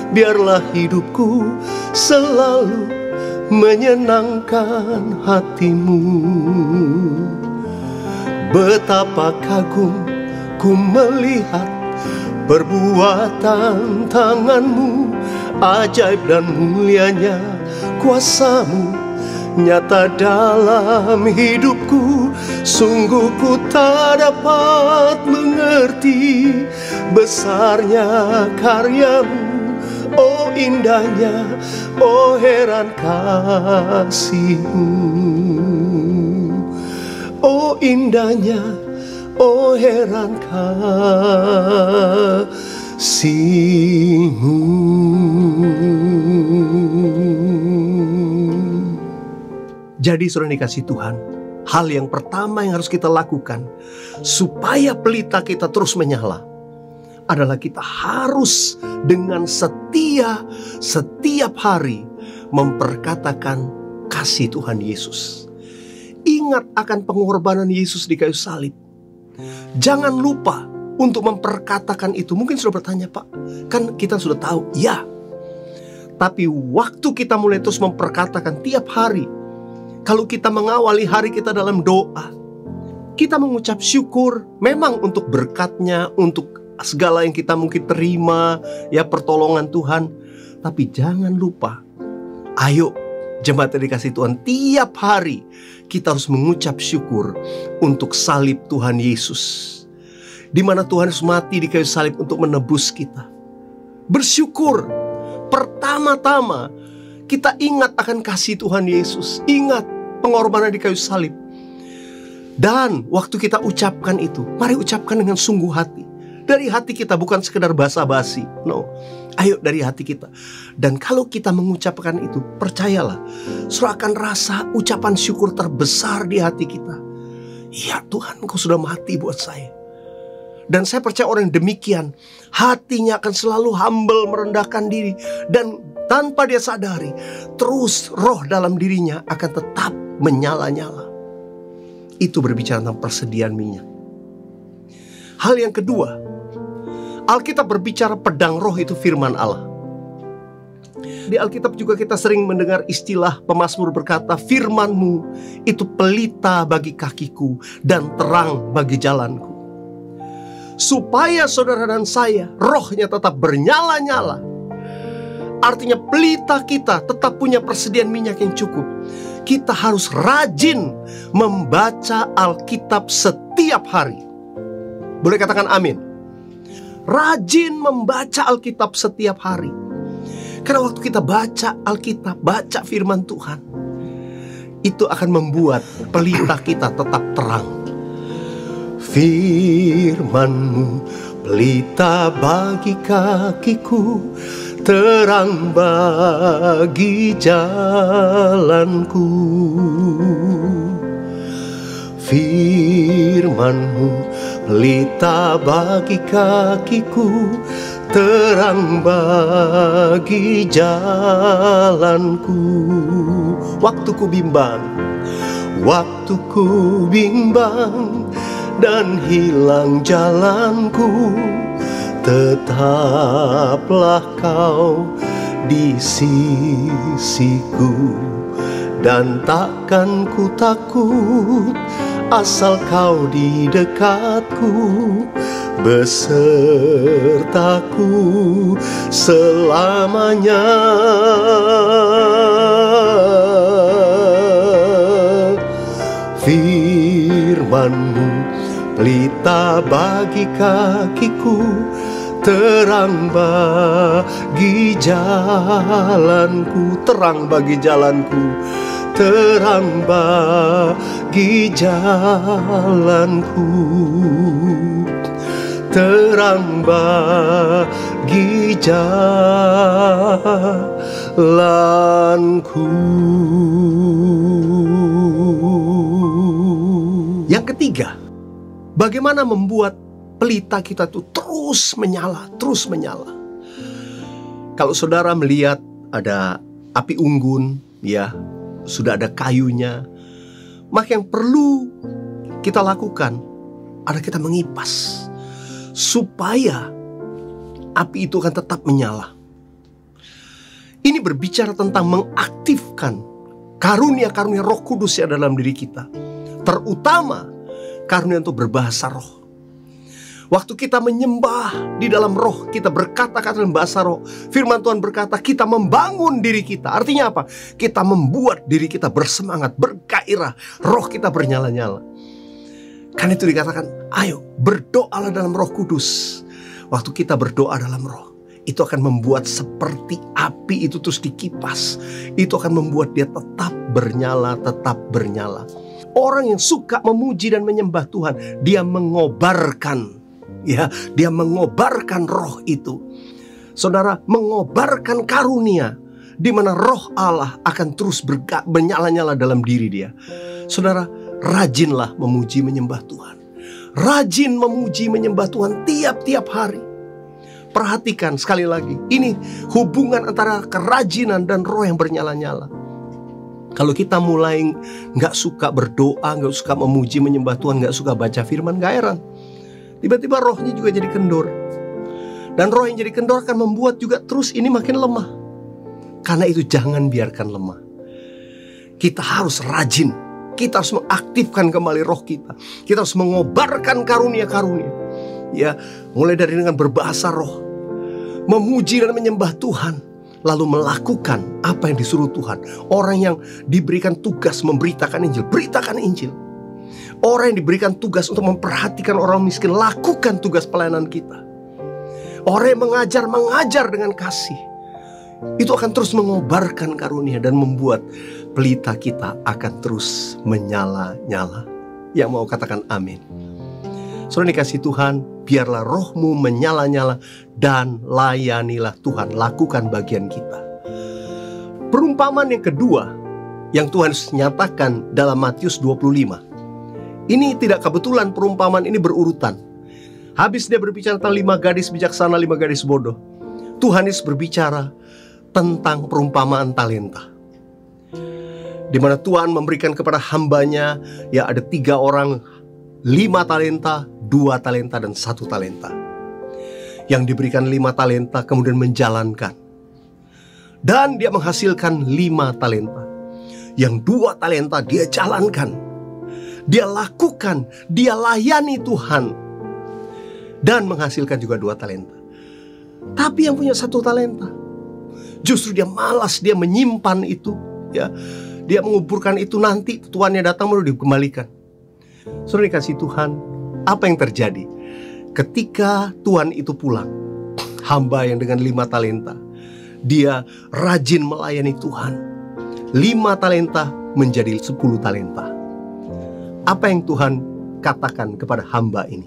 Biarlah hidupku selalu menyenangkan hati-Mu. Betapa kagum ku melihat perbuatan tangan-Mu, ajaib dan mulianya kuasa-Mu nyata dalam hidupku. Sungguh ku tak dapat mengerti besarnya karya-Mu, oh indahnya, oh heran kasih-Mu, oh indahnya, oh heran kasih-Mu. Jadi saudara dikasih Tuhan, hal yang pertama yang harus kita lakukan supaya pelita kita terus menyala adalah kita harus dengan setia setiap hari memperkatakan kasih Tuhan Yesus. Ingat akan pengorbanan Yesus di kayu salib. Jangan lupa untuk memperkatakan itu. Mungkin sudah bertanya, Pak, kan kita sudah tahu. Ya, tapi waktu kita mulai terus memperkatakan tiap hari, kalau kita mengawali hari kita dalam doa, kita mengucap syukur memang untuk berkatnya, untuk segala yang kita mungkin terima, ya pertolongan Tuhan. Tapi jangan lupa, ayo jemaat yang dikasih Tuhan, tiap hari kita harus mengucap syukur untuk salib Tuhan Yesus, di mana Tuhan Yesus mati di kayu salib untuk menebus kita. Bersyukur, pertama-tama kita ingat akan kasih Tuhan Yesus, ingat pengorbanan di kayu salib. Dan waktu kita ucapkan itu, mari ucapkan dengan sungguh hati. Dari hati kita, bukan sekedar basa-basi. No, ayo dari hati kita. Dan kalau kita mengucapkan itu, percayalah, surah akan rasa ucapan syukur terbesar di hati kita. Ya Tuhan, Engkau sudah mati buat saya. Dan saya percaya orang yang demikian, hatinya akan selalu humble, merendahkan diri. Dan tanpa dia sadari, terus roh dalam dirinya akan tetap menyala-nyala. Itu berbicara tentang persediaan minyak. Hal yang kedua, Alkitab berbicara pedang roh itu firman Allah. Di Alkitab juga kita sering mendengar istilah pemazmur berkata, firman-Mu itu pelita bagi kakiku dan terang bagi jalanku. supaya saudara dan saya rohnya tetap bernyala-nyala. Artinya pelita kita tetap punya persediaan minyak yang cukup. Kita harus rajin membaca Alkitab setiap hari. Boleh katakan amin? Rajin membaca Alkitab setiap hari. Karena waktu kita baca Alkitab, baca firman Tuhan, itu akan membuat pelita kita tetap terang. Firman-Mu pelita bagi kakiku, terang bagi jalanku. Firman-Mu pelita bagi kakiku, terang bagi jalanku. Waktuku bimbang dan hilang jalanku, tetaplah Kau di sisiku. Dan takkan ku takut asal Kau di dekatku, besertaku selamanya. Firman-Mu pelita bagi kakiku, terang bagi jalanku. Terang bagi jalanku, terang bagi jalanku, terang bagi jalanku. Yang ketiga, bagaimana membuat pelita kita itu terus menyala, terus menyala. Kalau saudara melihat ada api unggun, ya, sudah ada kayunya, maka yang perlu kita lakukan adalah kita mengipas supaya api itu akan tetap menyala. Ini berbicara tentang mengaktifkan karunia-karunia Roh Kudus yang ada dalam diri kita, terutama karunia untuk berbahasa roh. Waktu kita menyembah di dalam roh, kita berkata-kata dalam bahasa roh, firman Tuhan berkata kita membangun diri kita. Artinya apa? Kita membuat diri kita bersemangat, bergairah, roh kita bernyala-nyala. Kan itu dikatakan, ayo berdoalah dalam Roh Kudus. Waktu kita berdoa dalam roh, itu akan membuat seperti api itu terus dikipas. Itu akan membuat dia tetap bernyala, tetap bernyala. Orang yang suka memuji dan menyembah Tuhan, dia mengobarkan, ya, dia mengobarkan roh itu. Saudara, mengobarkan karunia di mana roh Allah akan terus menyala-nyala dalam diri dia. Saudara, rajinlah memuji menyembah Tuhan. Rajin memuji menyembah Tuhan tiap-tiap hari. Perhatikan sekali lagi, ini hubungan antara kerajinan dan roh yang bernyala-nyala. Kalau kita mulai gak suka berdoa, gak suka memuji menyembah Tuhan, gak suka baca firman, gak heran tiba-tiba rohnya juga jadi kendor. Dan roh yang jadi kendor akan membuat juga terus ini makin lemah. Karena itu jangan biarkan lemah. Kita harus rajin. Kita harus mengaktifkan kembali roh kita. Kita harus mengobarkan karunia-karunia, ya, mulai dari dengan berbahasa roh, memuji dan menyembah Tuhan, lalu melakukan apa yang disuruh Tuhan. Orang yang diberikan tugas memberitakan Injil, beritakan Injil. Orang yang diberikan tugas untuk memperhatikan orang miskin, lakukan tugas pelayanan kita. Orang yang mengajar dengan kasih, itu akan terus mengobarkan karunia dan membuat pelita kita akan terus menyala-nyala. Yang mau katakan amin. Saudara dikasih Tuhan, biarlah rohmu menyala-nyala dan layanilah Tuhan, lakukan bagian kita. Perumpamaan yang kedua yang Tuhan nyatakan dalam Matius 25. Ini tidak kebetulan, perumpamaan ini berurutan. Habis dia berbicara tentang 5 gadis bijaksana, 5 gadis bodoh, Tuhan Yesus berbicara tentang perumpamaan talenta, di mana Tuhan memberikan kepada hambanya, ya, ada 3 orang, 5 talenta, 2 talenta dan 1 talenta. Yang diberikan 5 talenta kemudian menjalankan, dan dia menghasilkan 5 talenta. Yang 2 talenta dia jalankan, dia lakukan, dia layani Tuhan. dan menghasilkan juga 2 talenta. Tapi yang punya 1 talenta, justru dia malas, dia menyimpan itu, ya. Dia menguburkan itu, nanti tuannya datang baru dikembalikan. Saudara dikasih Tuhan, apa yang terjadi ketika Tuhan itu pulang? Hamba yang dengan 5 talenta, dia rajin melayani Tuhan. 5 talenta menjadi 10 talenta. Apa yang Tuhan katakan kepada hamba ini?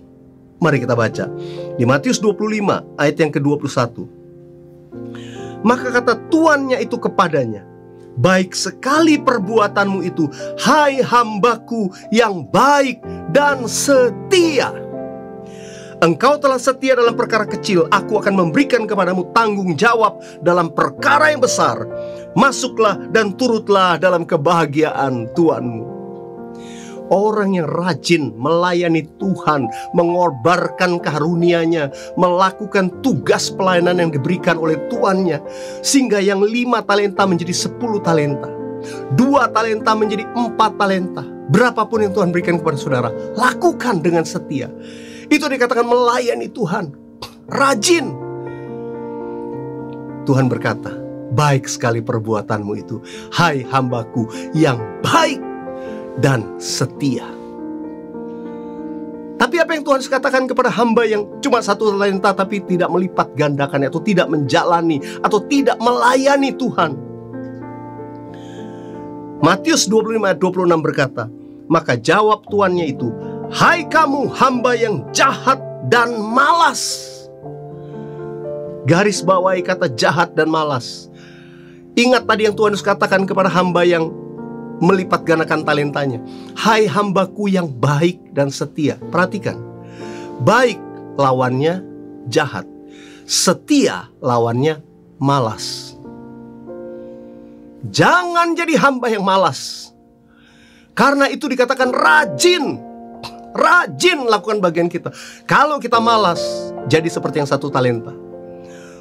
Mari kita baca di Matius 25 ayat yang ke-21. Maka kata tuannya itu kepadanya, baik sekali perbuatanmu itu, hai hambaku yang baik dan setia. Engkau telah setia dalam perkara kecil, aku akan memberikan kepadamu tanggung jawab dalam perkara yang besar. Masuklah dan turutlah dalam kebahagiaan Tuhanmu. Orang yang rajin melayani Tuhan, mengorbankan karunia-Nya, melakukan tugas pelayanan yang diberikan oleh tuannya, sehingga yang 5 talenta menjadi 10 talenta, 2 talenta menjadi 4 talenta. Berapapun yang Tuhan berikan kepada saudara, lakukan dengan setia. Itu dikatakan melayani Tuhan, rajin. Tuhan berkata, baik sekali perbuatanmu itu, hai hambaku yang baik dan setia. Tapi apa yang Tuhan katakan kepada hamba yang cuma 1 talenta tapi tidak melipat gandakannya, atau tidak menjalani, atau tidak melayani Tuhan? Matius 25 ayat 26 berkata, maka jawab tuannya itu, hai kamu hamba yang jahat dan malas. Garis bawahi kata jahat dan malas. Ingat tadi yang Tuhan katakan kepada hamba yang melipat gandakan talentanya, hai hambaku yang baik dan setia. Perhatikan, baik lawannya jahat, setia lawannya malas. Jangan jadi hamba yang malas. Karena itu dikatakan rajin. Rajin lakukan bagian kita. Kalau kita malas, jadi seperti yang 1 talenta.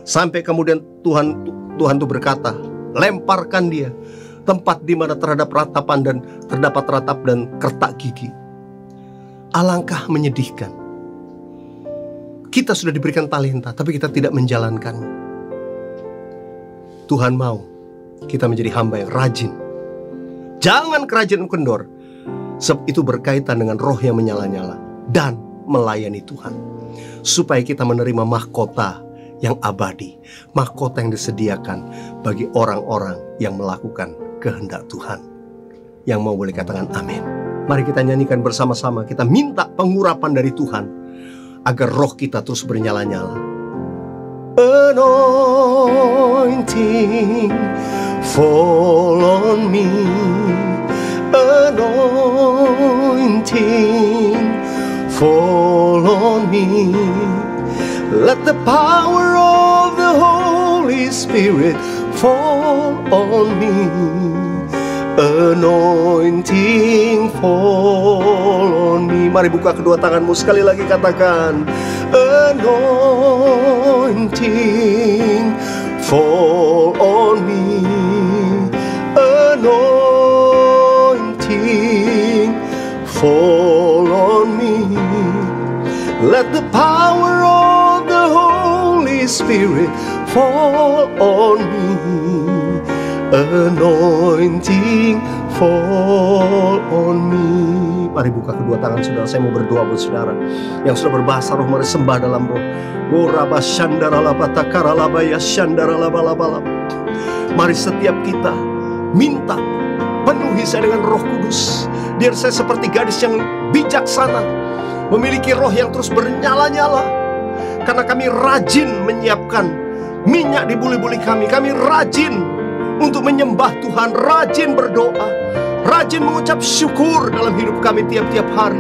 Sampai kemudian Tuhan tuh berkata, lemparkan dia tempat di mana terdapat ratap dan kertak gigi. Alangkah menyedihkan. Kita sudah diberikan talenta, tapi kita tidak menjalankannya. Tuhan mau kita menjadi hamba yang rajin. Jangan kerajinan kendor, sebab itu berkaitan dengan roh yang menyala-nyala dan melayani Tuhan, supaya kita menerima mahkota yang abadi, mahkota yang disediakan bagi orang-orang yang melakukan kehendak Tuhan. Yang mau boleh katakan amin. Mari kita nyanyikan bersama-sama. Kita minta pengurapan dari Tuhan agar roh kita terus bernyala-nyala. Anointing fall on me, anointing fall on me. Let the power of the Holy Spirit fall on me. Anointing fall on me. Mari buka kedua tanganmu, sekali lagi katakan, anointing fall on me. Anointing fall on me. Let the power of the Holy Spirit fall on me. Anointing fall on me. Mari buka kedua tangan saudara. Saya mau berdoa buat saudara yang sudah berbahasa roh. Mari sembah dalam roh. Mari setiap kita minta, penuhi saya dengan Roh Kudus. Biar saya seperti gadis yang bijaksana, memiliki roh yang terus bernyala-nyala. Karena kami rajin menyiapkan minyak di buli-buli kami. Kami rajin untuk menyembah Tuhan, rajin berdoa, rajin mengucap syukur dalam hidup kami tiap-tiap hari.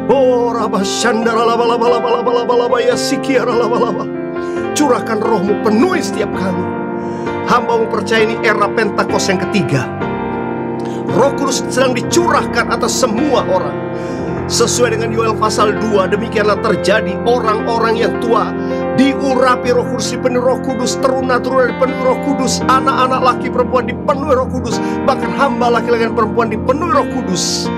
Oh, curahkan rohmu, penuhi setiap kami. Hamba-Mu percaya ini era Pentakosta yang ketiga. Roh Kudus sedang dicurahkan atas semua orang. Sesuai dengan Yoel pasal 2, demikianlah terjadi. Orang-orang yang tua diurapi Roh Kudus, dipenuhi Roh Kudus, teruna-teruna dipenuhi Roh Kudus, anak-anak laki perempuan dipenuhi Roh Kudus, bahkan hamba laki-laki dan perempuan dipenuhi Roh Kudus.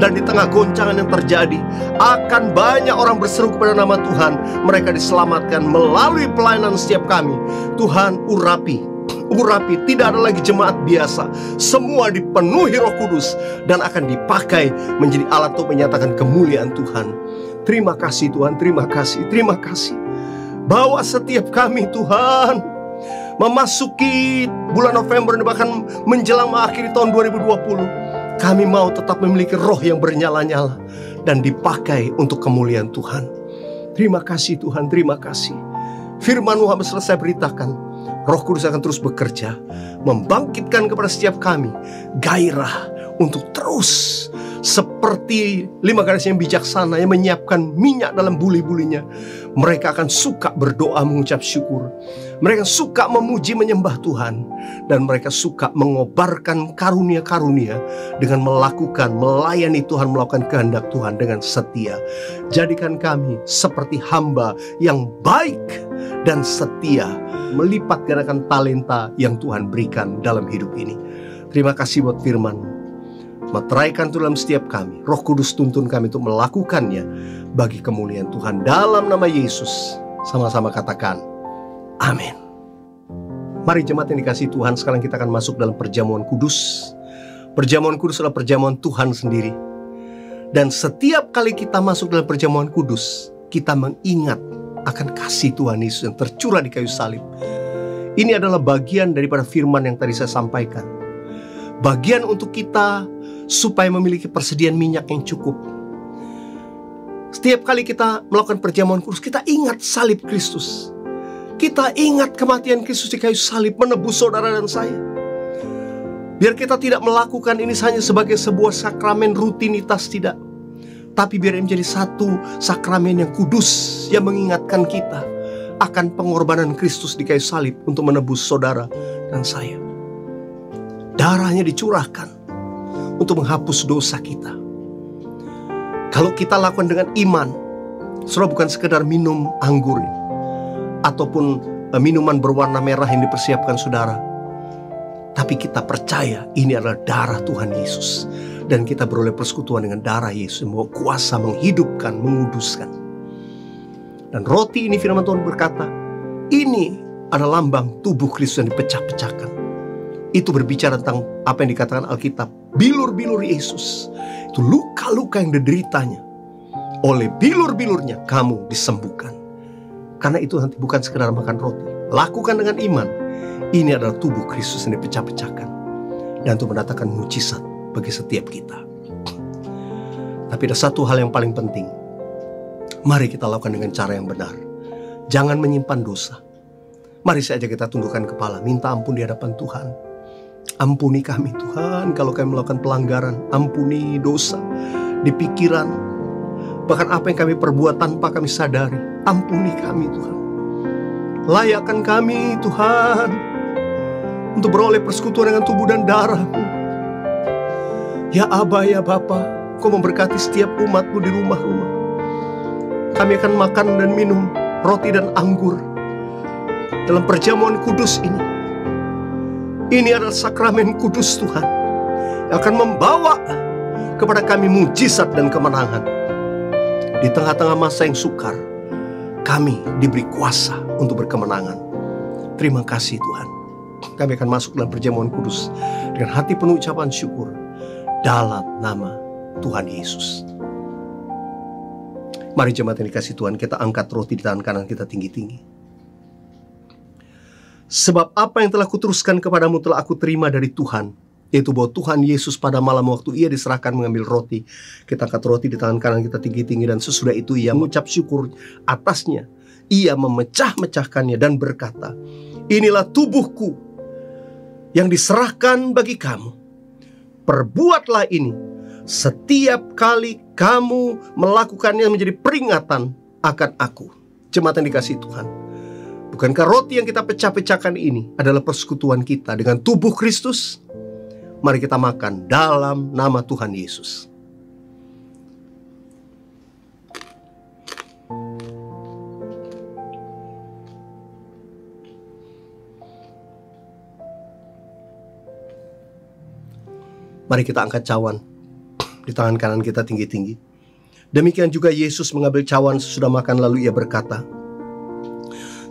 Dan di tengah goncangan yang terjadi, akan banyak orang berseru kepada nama Tuhan. Mereka diselamatkan melalui pelayanan setiap kami. Tuhan, urapi, tidak ada lagi jemaat biasa. Semua dipenuhi Roh Kudus dan akan dipakai menjadi alat untuk menyatakan kemuliaan Tuhan. Terima kasih Tuhan, terima kasih. Bawa setiap kami Tuhan memasuki bulan November dan bahkan menjelang mengakhiri tahun 2020. Kami mau tetap memiliki roh yang bernyala-nyala dan dipakai untuk kemuliaan Tuhan. Terima kasih Tuhan, terima kasih. Firman-Mu kami selesai beritakan, Roh Kudus akan terus bekerja, membangkitkan kepada setiap kami gairah untuk terus seperti 5 garis yang bijaksana yang menyiapkan minyak dalam buli-bulinya. Mereka akan suka berdoa mengucap syukur. Mereka suka memuji menyembah Tuhan. Dan mereka suka mengobarkan karunia-karunia dengan melayani Tuhan, melakukan kehendak Tuhan dengan setia. Jadikan kami seperti hamba yang baik dan setia, melipat gandakan talenta yang Tuhan berikan dalam hidup ini. Terima kasih buat firman. Meteraikan itu dalam setiap kami. Roh Kudus tuntun kami untuk melakukannya bagi kemuliaan Tuhan. Dalam nama Yesus, sama-sama katakan amin. Mari jemaat yang dikasihi Tuhan, sekarang kita akan masuk dalam perjamuan kudus. Perjamuan kudus adalah perjamuan Tuhan sendiri. Dan setiap kali kita masuk dalam perjamuan kudus, kita mengingat akan kasih Tuhan Yesus yang tercurah di kayu salib. Ini adalah bagian daripada firman yang tadi saya sampaikan. Bagian untuk kita supaya memiliki persediaan minyak yang cukup. Setiap kali kita melakukan perjamuan kudus, kita ingat salib Kristus. Kita ingat kematian Kristus di kayu salib menebus saudara dan saya. Biar kita tidak melakukan ini hanya sebagai sebuah sakramen rutinitas, tidak. Tapi biar ini menjadi satu sakramen yang kudus, yang mengingatkan kita akan pengorbanan Kristus di kayu salib untuk menebus saudara dan saya. Darahnya dicurahkan untuk menghapus dosa kita. Kalau kita lakukan dengan iman, saudara, bukan sekedar minum anggur ataupun minuman berwarna merah yang dipersiapkan saudara, tapi kita percaya ini adalah darah Tuhan Yesus, dan kita beroleh persekutuan dengan darah Yesus yang membawa kuasa menghidupkan, menguduskan. Dan roti ini, firman Tuhan berkata, ini adalah lambang tubuh Kristus yang dipecah-pecahkan. Itu berbicara tentang apa yang dikatakan Alkitab, bilur-bilur Yesus. Itu luka-luka yang dideritanya. Oleh bilur-bilurnya kamu disembuhkan. Karena itu nanti bukan sekedar makan roti. Lakukan dengan iman. Ini adalah tubuh Kristus yang dipecah-pecahkan. Dan itu mendatangkan mujizat bagi setiap kita. Tapi ada satu hal yang paling penting. Mari kita lakukan dengan cara yang benar. Jangan menyimpan dosa. Mari saja kita tundukkan kepala, minta ampun di hadapan Tuhan. Ampuni kami Tuhan kalau kami melakukan pelanggaran. Ampuni dosa di pikiran, bahkan apa yang kami perbuat tanpa kami sadari. Ampuni kami Tuhan. Layakkan kami Tuhan untuk beroleh persekutuan dengan tubuh dan darah-Mu. Ya Aba, ya Bapa, Kau memberkati setiap umat-Mu di rumah-rumah. Kami akan makan dan minum roti dan anggur dalam perjamuan kudus ini. Ini adalah sakramen kudus Tuhan yang akan membawa kepada kami mujizat dan kemenangan. Di tengah-tengah masa yang sukar, kami diberi kuasa untuk berkemenangan. Terima kasih Tuhan. Kami akan masuk dalam perjamuan kudus dengan hati penuh ucapan syukur dalam nama Tuhan Yesus. Mari jemaat yang dikasihi Tuhan, kita angkat roti di tangan kanan kita tinggi-tinggi. Sebab apa yang telah kuteruskan kepadamu telah aku terima dari Tuhan, yaitu bahwa Tuhan Yesus pada malam waktu ia diserahkan mengambil roti. Kita angkat roti di tangan kanan kita tinggi-tinggi, dan sesudah itu ia mengucap syukur atasnya. Ia memecah-mecahkannya dan berkata, inilah tubuhku yang diserahkan bagi kamu. Perbuatlah ini setiap kali kamu melakukannya menjadi peringatan akan aku. Jemaat yang dikasihi Tuhan, bukankah roti yang kita pecah-pecahkan ini adalah persekutuan kita dengan tubuh Kristus? Mari kita makan dalam nama Tuhan Yesus. Mari kita angkat cawan di tangan kanan kita tinggi-tinggi. Demikian juga Yesus mengambil cawan sesudah makan, lalu ia berkata,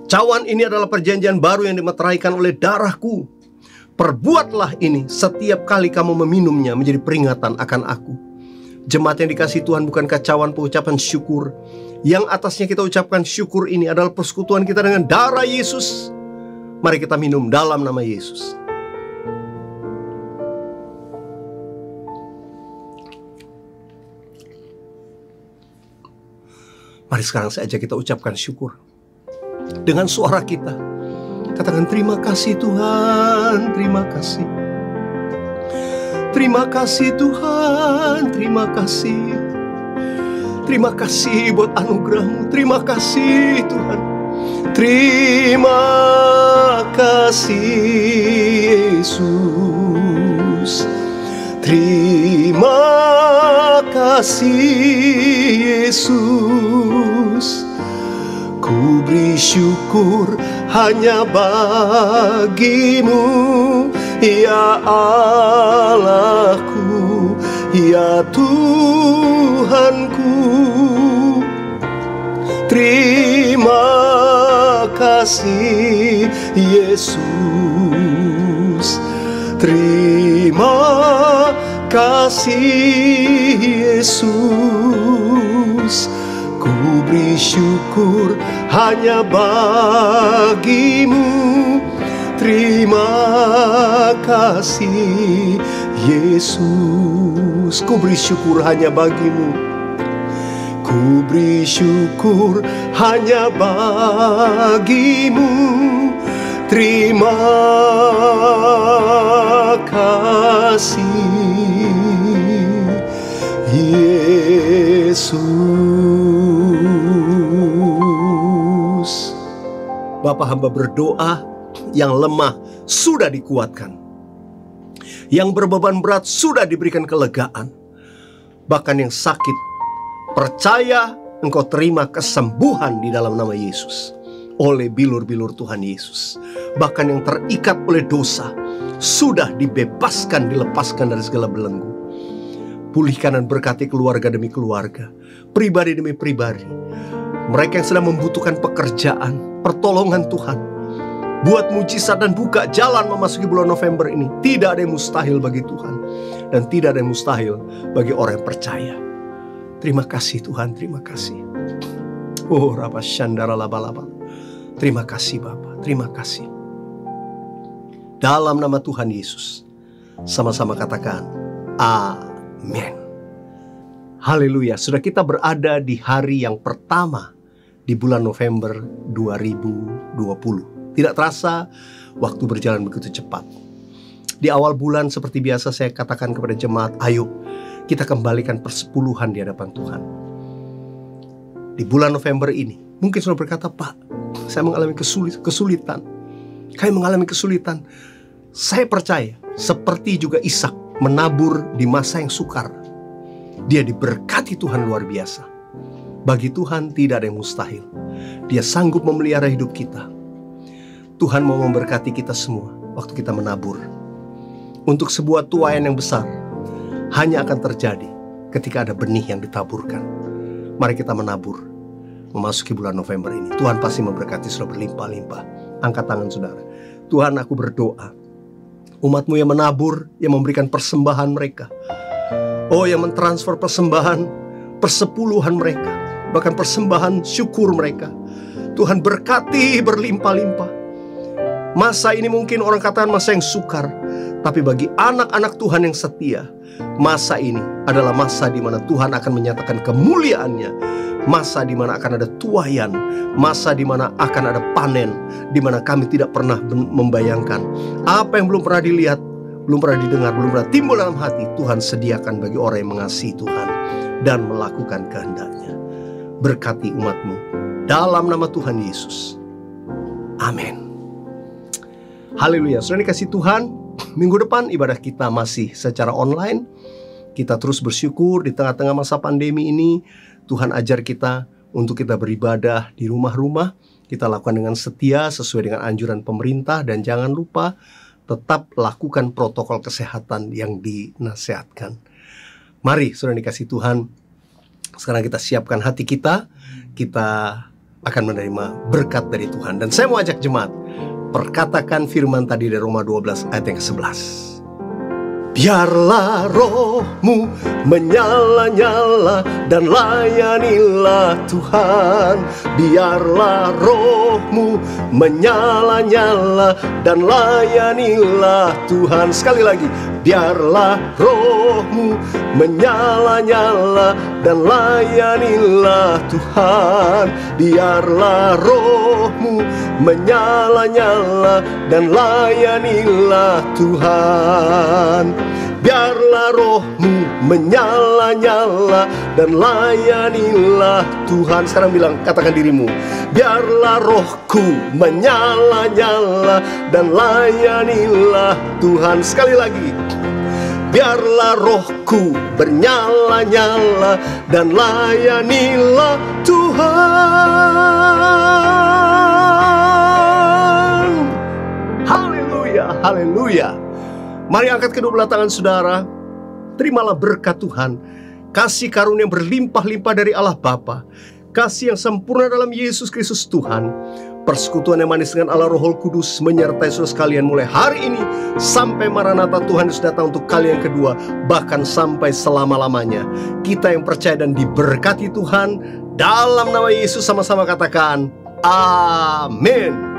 "Cawan ini adalah perjanjian baru yang dimeteraikan oleh darahku. Perbuatlah ini setiap kali kamu meminumnya menjadi peringatan akan aku." Jemaat yang dikasihi Tuhan, bukankah cawan pengucapan syukur yang atasnya kita ucapkan syukur ini adalah persekutuan kita dengan darah Yesus? Mari kita minum dalam nama Yesus. Mari sekarang saja kita ucapkan syukur dengan suara kita. Katakan, terima kasih Tuhan, terima kasih. Terima kasih Tuhan, terima kasih. Terima kasih buat anugerah-Mu, terima kasih Tuhan. Terima kasih Yesus. Terima kasih Yesus. Ku beri syukur hanya bagi-Mu, ya Allahku, ya Tuhanku. Terima kasih Yesus. Terima kasih Yesus. Ku beri syukur hanya bagi-Mu. Terima kasih Yesus. Ku beri syukur hanya bagi-Mu. Ku beri syukur hanya bagi-Mu. Terima kasih Yesus. Bapa, hamba berdoa, yang lemah sudah dikuatkan, yang berbeban berat sudah diberikan kelegaan, bahkan yang sakit percaya Engkau terima kesembuhan di dalam nama Yesus oleh bilur-bilur Tuhan Yesus. Bahkan yang terikat oleh dosa sudah dibebaskan, dilepaskan dari segala belenggu. Pulihkan dan berkati keluarga demi keluarga, pribadi demi pribadi. Mereka yang sedang membutuhkan pekerjaan, pertolongan Tuhan, buat mujizat dan buka jalan memasuki bulan November ini. Tidak ada yang mustahil bagi Tuhan, dan tidak ada yang mustahil bagi orang yang percaya. Terima kasih Tuhan, terima kasih. Oh, Rapa Shandara Laba-Laba. Terima kasih Bapa, terima kasih. Dalam nama Tuhan Yesus, sama-sama katakan amin. Haleluya. Sudah kita berada di hari yang pertama di bulan November 2020. Tidak terasa waktu berjalan begitu cepat. Di awal bulan seperti biasa saya katakan kepada jemaat, ayo kita kembalikan persepuluhan di hadapan Tuhan. Di bulan November ini, mungkin sudah berkata, Pak, saya mengalami kesulitan. Kayak mengalami kesulitan. Saya percaya, seperti juga Ishak menabur di masa yang sukar, dia diberkati Tuhan luar biasa. Bagi Tuhan tidak ada yang mustahil. Dia sanggup memelihara hidup kita. Tuhan mau memberkati kita semua waktu kita menabur. Untuk sebuah tuaian yang besar hanya akan terjadi ketika ada benih yang ditaburkan. Mari kita menabur memasuki bulan November ini. Tuhan pasti memberkati sudah berlimpah-limpah. Angkat tangan saudara. Tuhan, aku berdoa, umat-Mu yang menabur, yang memberikan persembahan mereka, oh, yang mentransfer persembahan, persepuluhan mereka, bahkan persembahan syukur mereka, Tuhan berkati berlimpah-limpah. Masa ini mungkin orang katakan masa yang sukar, tapi bagi anak-anak Tuhan yang setia, masa ini adalah masa di mana Tuhan akan menyatakan kemuliaannya. Masa di mana akan ada tuaian, masa di mana akan ada panen, di mana kami tidak pernah membayangkan. Apa yang belum pernah dilihat, belum pernah didengar, belum pernah timbul dalam hati, Tuhan sediakan bagi orang yang mengasihi Tuhan dan melakukan kehendak-Nya. Berkati umat-Mu dalam nama Tuhan Yesus. Amin. Haleluya. Sudah dikasih Tuhan, minggu depan ibadah kita masih secara online. Kita terus bersyukur di tengah-tengah masa pandemi ini. Tuhan ajar kita untuk kita beribadah di rumah-rumah. Kita lakukan dengan setia sesuai dengan anjuran pemerintah. Dan jangan lupa tetap lakukan protokol kesehatan yang dinasihatkan. Mari saudara dikasih Tuhan, sekarang kita siapkan hati kita. Kita akan menerima berkat dari Tuhan. Dan saya mau ajak jemaat perkatakan firman tadi dari Roma 12 ayat yang ke-11. Biarlah rohmu menyala-nyala dan layanilah Tuhan. Biarlah rohmu menyala-nyala dan layanilah Tuhan. Sekali lagi, biarlah rohmu menyala-nyala dan layanilah Tuhan. Biarlah rohmu menyala-nyala dan layanilah Tuhan. Biarlah rohmu menyala-nyala dan layanilah Tuhan. Sekarang bilang, katakan dirimu, biarlah rohku menyala-nyala dan layanilah Tuhan. Sekali lagi, biarlah rohku bernyala-nyala dan layanilah Tuhan. Haleluya, haleluya. Mari angkat kedua belah tangan saudara. Terimalah berkat Tuhan, kasih karunia yang berlimpah-limpah dari Allah Bapa, kasih yang sempurna dalam Yesus Kristus Tuhan, persekutuan yang manis dengan Allah Roh Kudus menyertai saudara sekalian mulai hari ini sampai Maranatha Tuhan Yesus datang untuk kali yang kedua, bahkan sampai selama-lamanya. Kita yang percaya dan diberkati Tuhan, dalam nama Yesus sama-sama katakan amin.